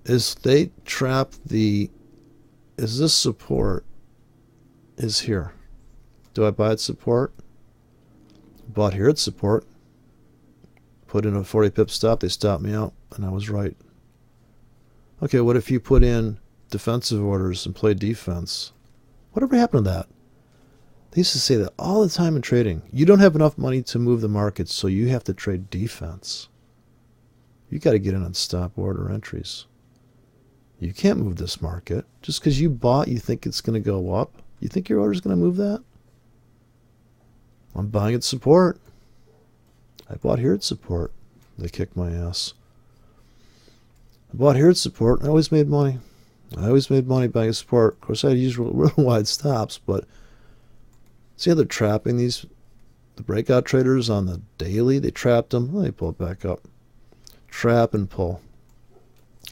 Is they trap is this support is here. Do I buy at support? Bought here at support. Put in a 40 pip stop. They stopped me out, and I was right. Okay, what if you put in defensive orders and play defense? Whatever happened to that? They used to say that all the time in trading. You don't have enough money to move the market, so you have to trade defense. You got to get in on stop order entries. You can't move this market. Just because you bought, you think it's going to go up? You think your order's going to move that? I'm buying at support. I bought here at support. They kicked my ass. I bought here at support. I always made money. I always made money buying at support. Of course, I use real wide stops, but see how they're trapping the breakout traders on the daily? They trapped them. Let me pull it back up. Trap and pull.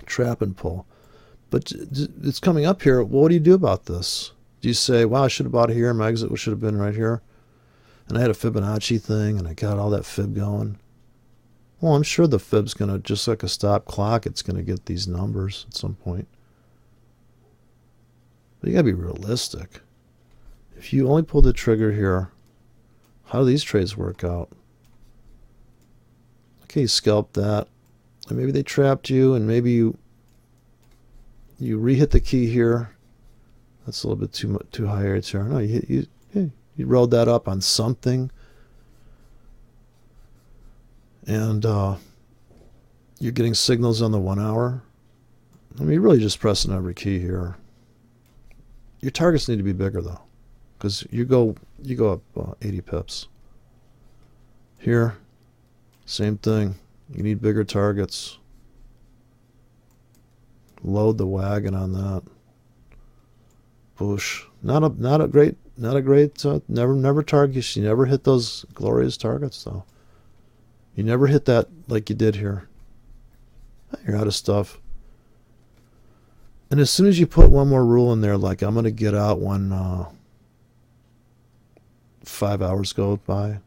Trap and pull. But it's coming up here. Well, what do you do about this? Do you say, wow, I should have bought it here. My exit should have been right here. And I had a Fibonacci thing, and I got all that fib going. Well, I'm sure the fib's going to, just like a stop clock, it's going to get these numbers at some point. But you got to be realistic. If you only pull the trigger here, how do these trades work out? Okay, you scalped that. And maybe they trapped you, and maybe you re-hit the key here. That's a little bit too high right there. No, you rolled that up on something, and you're getting signals on the 1 hour. I mean, you're really just pressing every key here. Your targets need to be bigger though, because you go up 80 pips. Here, same thing. You need bigger targets. Load the wagon on that. Boosh. Not a great not a great, never targets. You never hit those glorious targets, though. You never hit that like you did here. You're out of stuff. And as soon as you put one more rule in there, like I'm going to get out when 5 hours go by,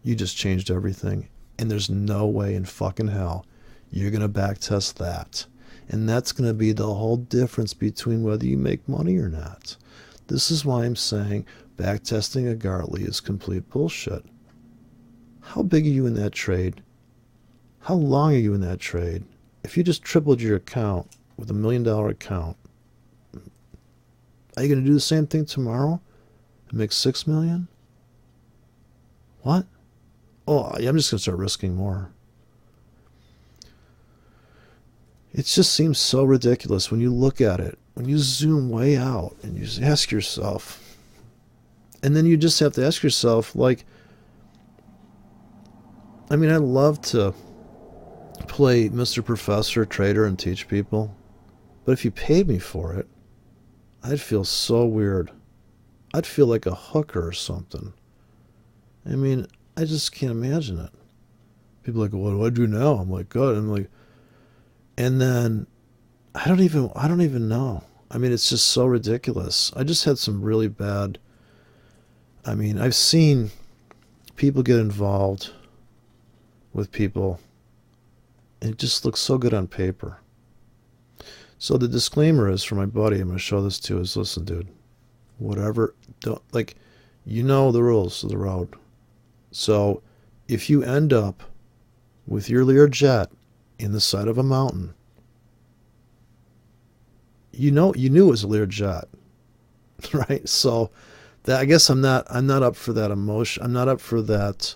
you just changed everything. And there's no way in fucking hell you're going to backtest that. And that's going to be the whole difference between whether you make money or not. This is why I'm saying backtesting a Gartley is complete bullshit. How big are you in that trade? How long are you in that trade? If you just tripled your account with $1 million account, are you going to do the same thing tomorrow and make $6 million? What? Oh, I'm just going to start risking more. It just seems so ridiculous when you look at it, when you zoom way out and you just ask yourself, and then you just have to ask yourself, like, I mean, I love to play Mr. Professor, trader, and teach people, but if you paid me for it, I'd feel so weird. I'd feel like a hooker or something. I mean, I just can't imagine it. People are like, what do I do now? I'm like, good. I'm like, and then I don't even know. I mean, it's just so ridiculous. I just had some really bad, I mean, I've seen people get involved with people, and it just looks so good on paper. So the disclaimer is for my buddy, I'm going to show this to, is listen, dude, whatever, don't, like, you know the rules of the road. So if you end up with your Learjet in the side of a mountain, you knew it was a Learjet, right? So that, I guess I'm not up for that emotion. I'm not up for that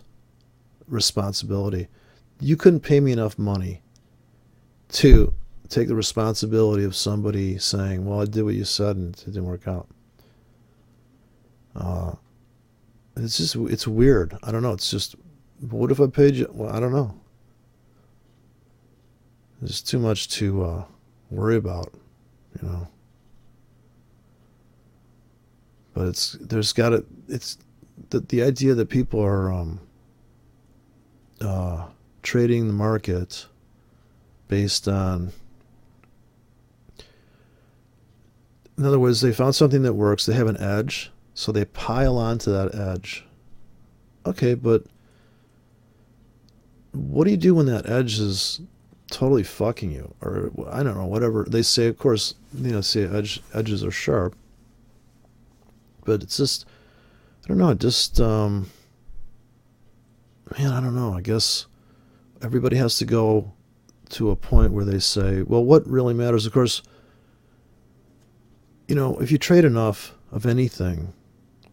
responsibility. You couldn't pay me enough money to take the responsibility of somebody saying, well, I did what you said and it didn't work out. It's weird. I don't know. It's just, what if I paid you? Well, I don't know. There's too much to worry about, you know. But it's the idea that people are trading the market based on, in other words, they found something that works, they have an edge, so they pile onto that edge. Okay, but what do you do when that edge is totally fucking you? Or, I don't know, whatever. They say, of course, you know, say edges are sharp. But it's just, I don't know, man, I don't know. I guess everybody has to go to a point where they say, well, what really matters? Of course, you know, if you trade enough of anything,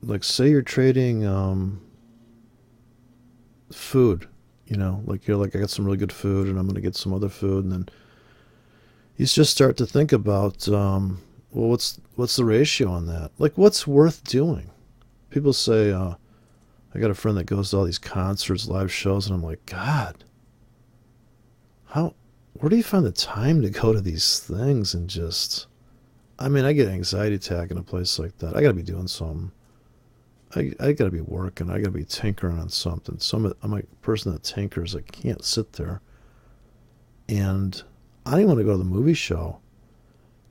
like say you're trading food, you know, like you're like, I got some really good food and I'm going to get some other food. And then you just start to think about, well, what's the ratio on that? Like, what's worth doing? People say, I got a friend that goes to all these concerts, live shows, and I'm like, God, where do you find the time to go to these things and just, I mean, I get an anxiety attack in a place like that. I got to be doing something. I got to be working. I got to be tinkering on something. I'm a person that tinkers. I can't sit there. And I don't even want to go to the movie show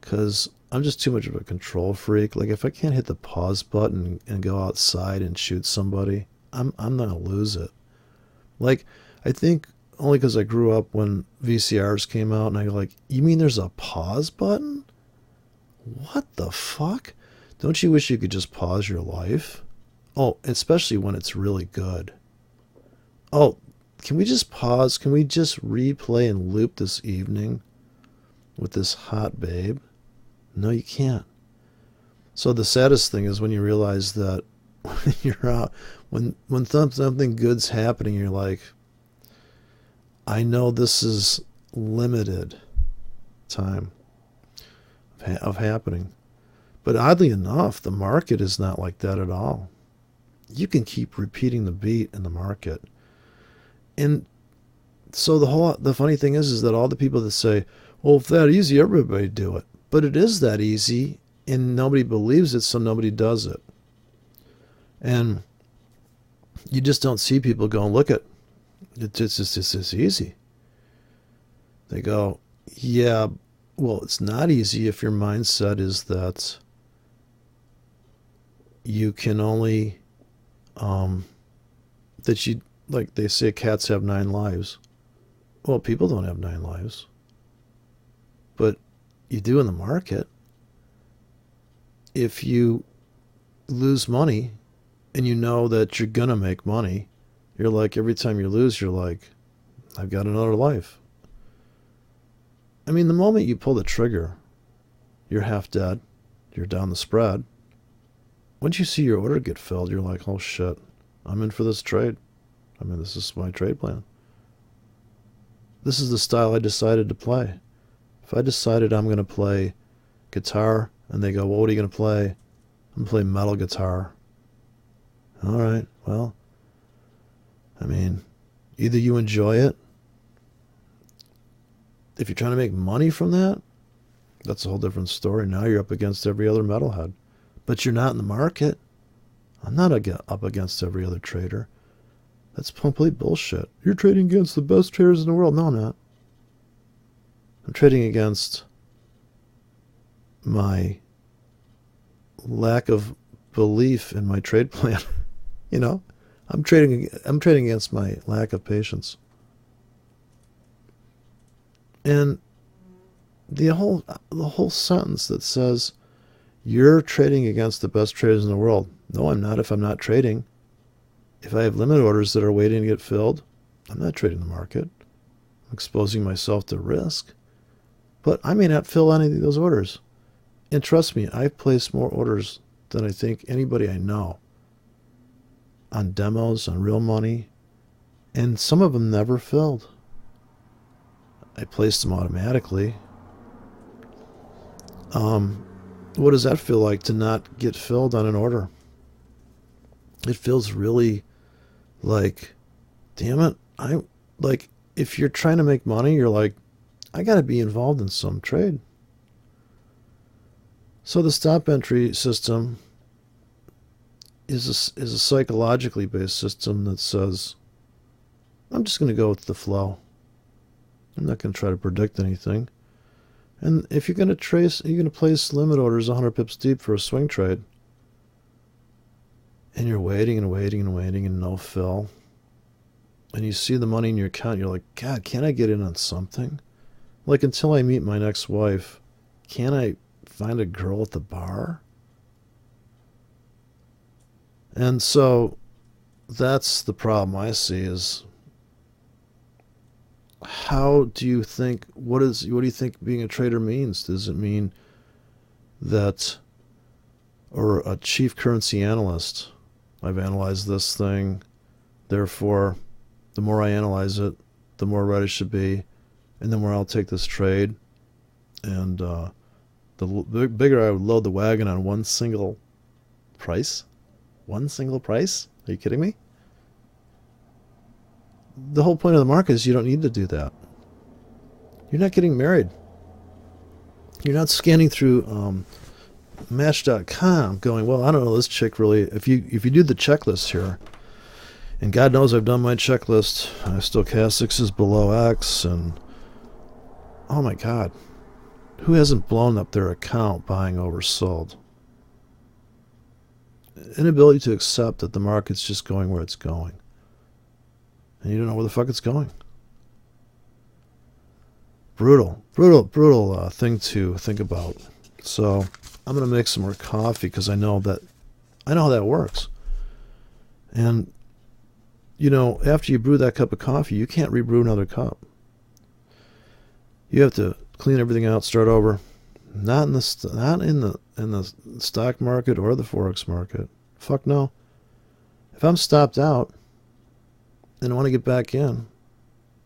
because I'm just too much of a control freak. Like, if I can't hit the pause button and go outside and shoot somebody, I'm not going to lose it. Like, I think only because I grew up when VCRs came out, and I go like, you mean there's a pause button? What the fuck? Don't you wish you could just pause your life? Oh, especially when it's really good. Oh, can we just pause? Can we just replay and loop this evening with this hot babe? No, you can't. So the saddest thing is when you realize that when you're out, when something good's happening, you're like, I know this is limited time of happening. But oddly enough, the market is not like that at all. You can keep repeating the beat in the market. And so the funny thing is that all the people that say, well, if that easy, everybody do it. But it is that easy, and nobody believes it, so nobody does it. And you just don't see people going, look at it's easy. They go, yeah, well, it's not easy if your mindset is that you can only, that you, like they say cats have 9 lives. Well, people don't have 9 lives. But you do in the market. If you lose money and you know that you're going to make money, you're like, every time you lose, you're like, I've got another life. I mean, the moment you pull the trigger, you're half dead. You're down the spread. Once you see your order get filled, you're like, oh shit, I'm in for this trade. I mean, this is my trade plan. This is the style I decided to play. If I decided I'm going to play guitar and they go, well, what are you going to play? I'm going to play metal guitar. All right, well, I mean, either you enjoy it. If you're trying to make money from that, that's a whole different story. Now you're up against every other metalhead. But you're not in the market. I'm not up against every other trader. That's complete bullshit. You're trading against the best traders in the world. No, I'm not. I'm trading against my lack of belief in my trade plan. You know, I'm trading against my lack of patience. And the whole sentence that says you're trading against the best traders in the world. No, I'm not if I'm not trading. If I have limit orders that are waiting to get filled, I'm not trading the market. I'm exposing myself to risk. But I may not fill any of those orders. And trust me, I've placed more orders than I think anybody I know on demos, on real money, and some of them never filled. I placed them automatically. What does that feel like to not get filled on an order? It feels really like, damn it, if you're trying to make money, you're like, I got to be involved in some trade. So the stop entry system is a psychologically based system that says, I'm just going to go with the flow. I'm not going to try to predict anything. And if you're going to place limit orders 100 pips deep for a swing trade, and you're waiting and waiting and waiting and no fill, and you see the money in your account, you're like, God, can't I get in on something? Like, until I meet my next wife, can't I find a girl at the bar? And so that's the problem I see is, how do you think, what do you think being a trader means? Does it mean that, or a chief currency analyst, I've analyzed this thing, therefore, the more I analyze it, the more right it should be, and the more I'll take this trade, and the bigger I would load the wagon on one single price? One single price? Are you kidding me? The whole point of the market is you don't need to do that. You're not getting married. You're not scanning through Match.com going, well, I don't know, this chick really, if you do the checklist here, and God knows I've done my checklist, stochastics is below X, and oh my God, who hasn't blown up their account buying oversold? Inability to accept that the market's just going where it's going. And you don't know where the fuck it's going. Brutal thing to think about. So I'm going to make some more coffee because I know how that works. And, you know, after you brew that cup of coffee, you can't rebrew another cup. You have to clean everything out, start over. Not in the stock market or the forex market. Fuck no. If I'm stopped out and I want to get back in,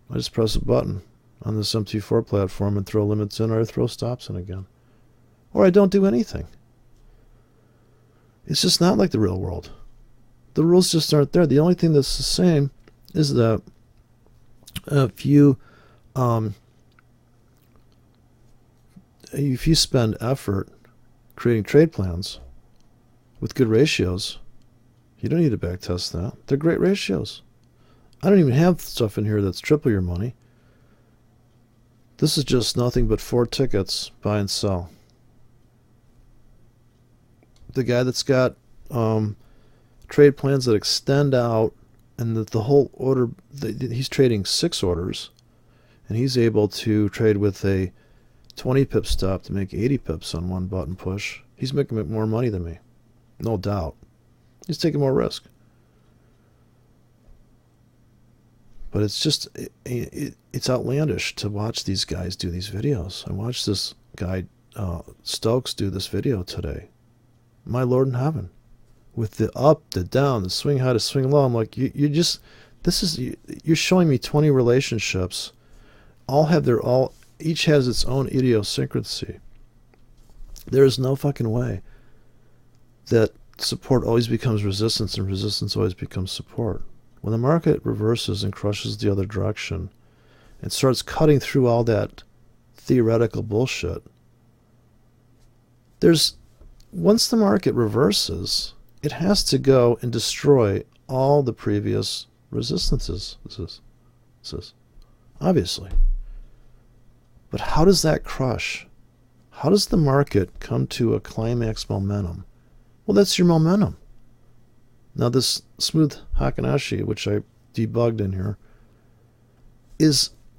I just press a button on this MT4 platform and throw limits in, or I throw stops in again. Or I don't do anything. It's just not like the real world. The rules just aren't there. The only thing that's the same is that if you spend effort creating trade plans with good ratios, You don't need to backtest that. They're great ratios. I don't even have stuff in here that's triple your money. This is just nothing but 4 tickets, buy and sell. The guy that's got trade plans that extend out, and that the whole order, he's trading 6 orders, and he's able to trade with a 20 pip stop to make 80 pips on one button push. He's making more money than me, no doubt. He's taking more risk. But it's just, it's outlandish to watch these guys do these videos. I watched this guy, Stokes, do this video today. My Lord in heaven. With the up, the down, the swing high, the swing low. I'm like, you're showing me 20 relationships. Each has its own idiosyncrasy. There is no fucking way that support always becomes resistance and resistance always becomes support. When the market reverses and crushes the other direction and starts cutting through all that theoretical bullshit, once the market reverses, it has to go and destroy all the previous resistances. This is obviously. But how does that crush? How does the market come to a climax momentum? Well, that's your momentum. Now this smooth Hakanashi, which I debugged in here,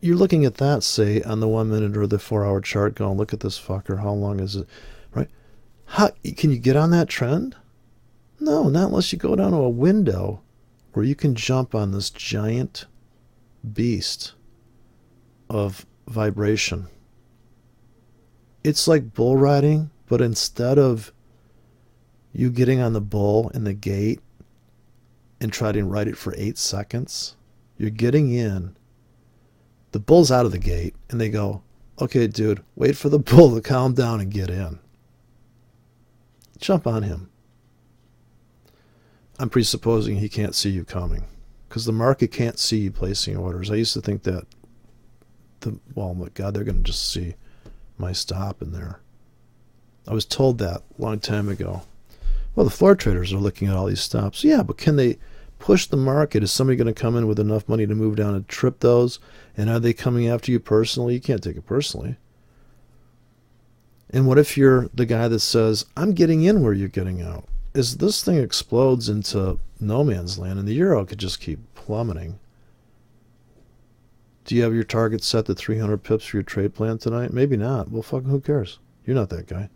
you're looking at that, say, on the 1 minute or the 4 hour chart going, look at this fucker, how long is it, right? Can you get on that trend? No, not unless you go down to a window where you can jump on this giant beast of vibration. It's like bull riding, but instead of you getting on the bull in the gate and trying to ride it for 8 seconds, you're getting in. The bull's out of the gate, and they go, okay, dude, wait for the bull to calm down and get in. Jump on him. I'm presupposing he can't see you coming, because the market can't see you placing orders. I used to think that, well, my God, they're going to just see my stop in there. I was told that a long time ago. Well, the floor traders are looking at all these stops. Yeah, but can they push the market? Is somebody going to come in with enough money to move down and trip those? And are they coming after you personally? You can't take it personally. And what if you're the guy that says, I'm getting in where you're getting out? As this thing explodes into no man's land, and the euro could just keep plummeting. Do you have your target set to 300 pips for your trade plan tonight? Maybe not. Well, fucking who cares? You're not that guy.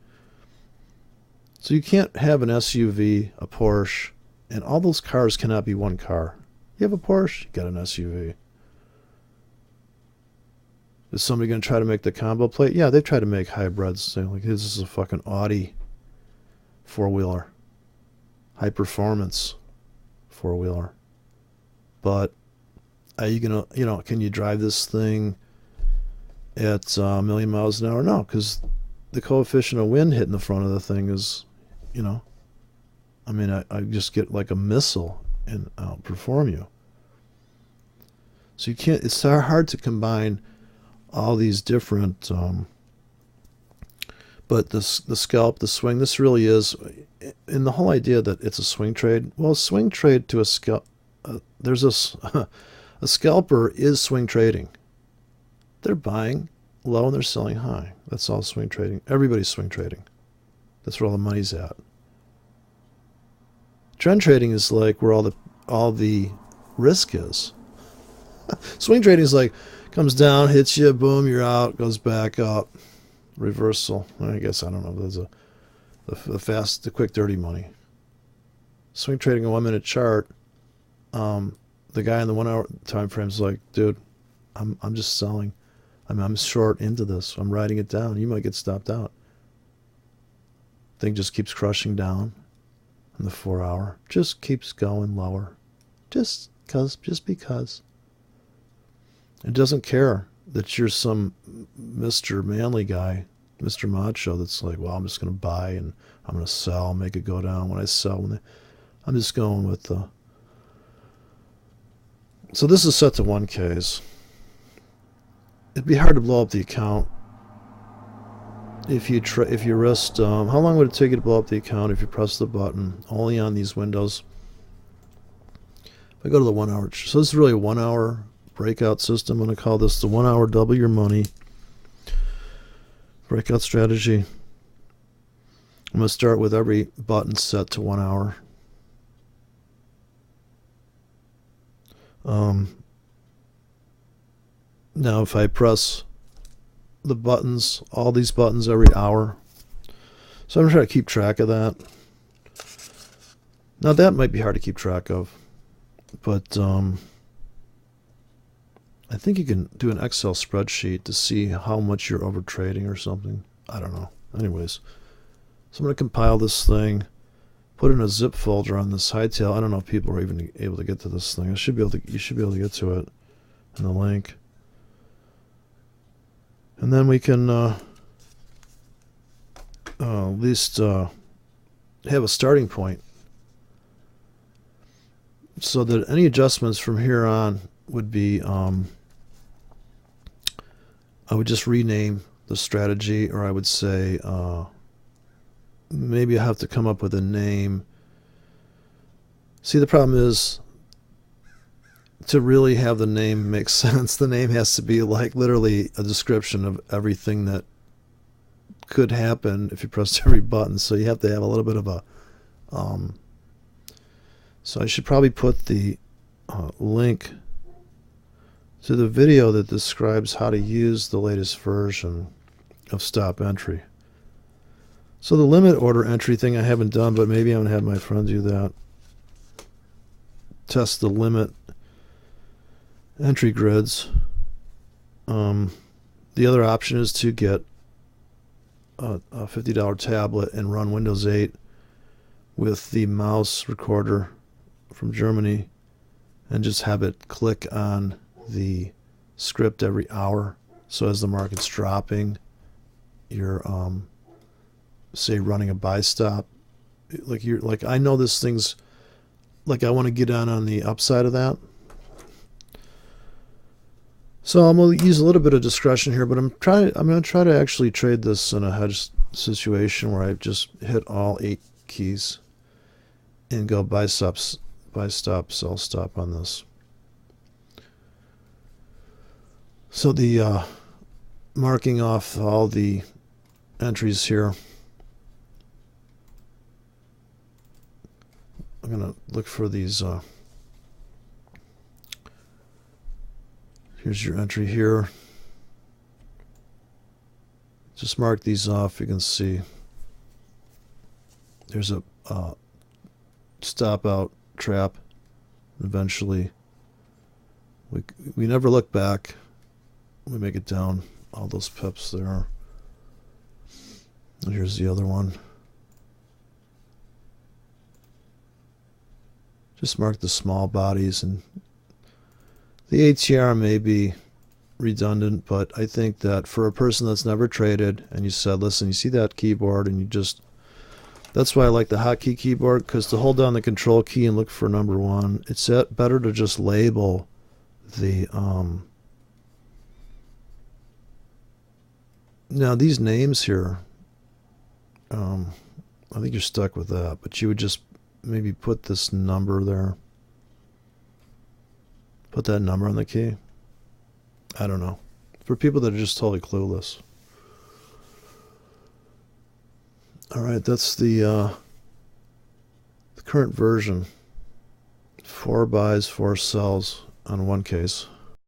So you can't have an SUV, a Porsche, and all those cars cannot be one car. You have a Porsche, you got an SUV. Is somebody going to try to make the combo plate? Yeah, they try to make hybrids. Saying like, this is a fucking Audi 4-wheeler. High performance 4-wheeler. But are you going to, can you drive this thing at a million miles an hour? No, because the coefficient of wind hitting the front of the thing is, I mean, I just get like a missile and outperform you. So you can't, it's hard to combine all these different, but the scalp, the swing, this really is, and the whole idea that it's a swing trade, well, swing trade to a scalp, there's a scalper is swing trading. They're buying low and they're selling high. That's all swing trading. Everybody's swing trading. That's where all the money's at. Trend trading is like where all the risk is. Swing trading is like comes down, hits you, boom, you're out, goes back up, reversal. I guess I don't know. There's the quick, dirty money. Swing trading a 1 minute chart. The guy in the 1 hour time frame is like, dude, I'm just selling. I'm short into this. I'm riding it down. You might get stopped out. Thing just keeps crushing down. And the 4 hour just keeps going lower. Just because. It doesn't care that you're some Mr. Manly guy, Mr. Macho, that's like, well, I'm just going to buy and I'm going to sell, make it go down. When I sell, I'm just going with the... So this is set to 1Ks. It'd be hard to blow up the account if you risked... how long would it take you to blow up the account if you press the button only on these windows? I go to the 1 hour, so this is really a 1 hour breakout system. I'm going to call this the 1 hour double your money breakout strategy. I'm going to start with every button set to 1 hour. Now if I press the buttons, all these buttons every hour, so I'm going to try to keep track of that. Now that might be hard to keep track of, but I think you can do an Excel spreadsheet to see how much you're over trading or something. I don't know. Anyways, so I'm going to compile this thing, put it in a zip folder on this hightail. I don't know if people are even able to get to this thing. You should be able to get to it in the link. And then we can at least have a starting point, so that any adjustments from here on would be, I would just rename the strategy, or I would say, maybe I have to come up with a name. See, the problem is, to really have the name make sense, the name has to be like literally a description of everything that could happen if you pressed every button. So you have to have a little bit of a, so I should probably put the link to the video that describes how to use the latest version of stop entry. So the limit order entry thing I haven't done, but maybe I'm going to have my friend do that. Test the limit entry grids. The other option is to get a $50 tablet and run Windows 8 with the mouse recorder from Germany and just have it click on the script every hour. So as the market's dropping, you're say running a buy stop. Like I know this thing's like I want to get on the upside of that. So I'm going to use a little bit of discretion here, but I'm going to try to actually trade this in a hedge situation where I just hit all 8 keys and go buy stop, sell stop on this. So the marking off all the entries here, I'm going to look for these. Here's your entry here. Just mark these off. You can see there's a stop out trap. Eventually, we never look back. We make it down all those pips there. And here's the other one. Just mark the small bodies, and the ATR may be redundant, but I think that for a person that's never traded, and you said, listen, you see that keyboard, and you just, that's why I like the hotkey keyboard, because to hold down the control key and look for number 1, it's better to just label the, now these names here, I think you're stuck with that, but you would just maybe put this number there. Put that number on the key. I don't know. For people that are just totally clueless. All right, that's the current version. 4 buys, 4 sells on one case.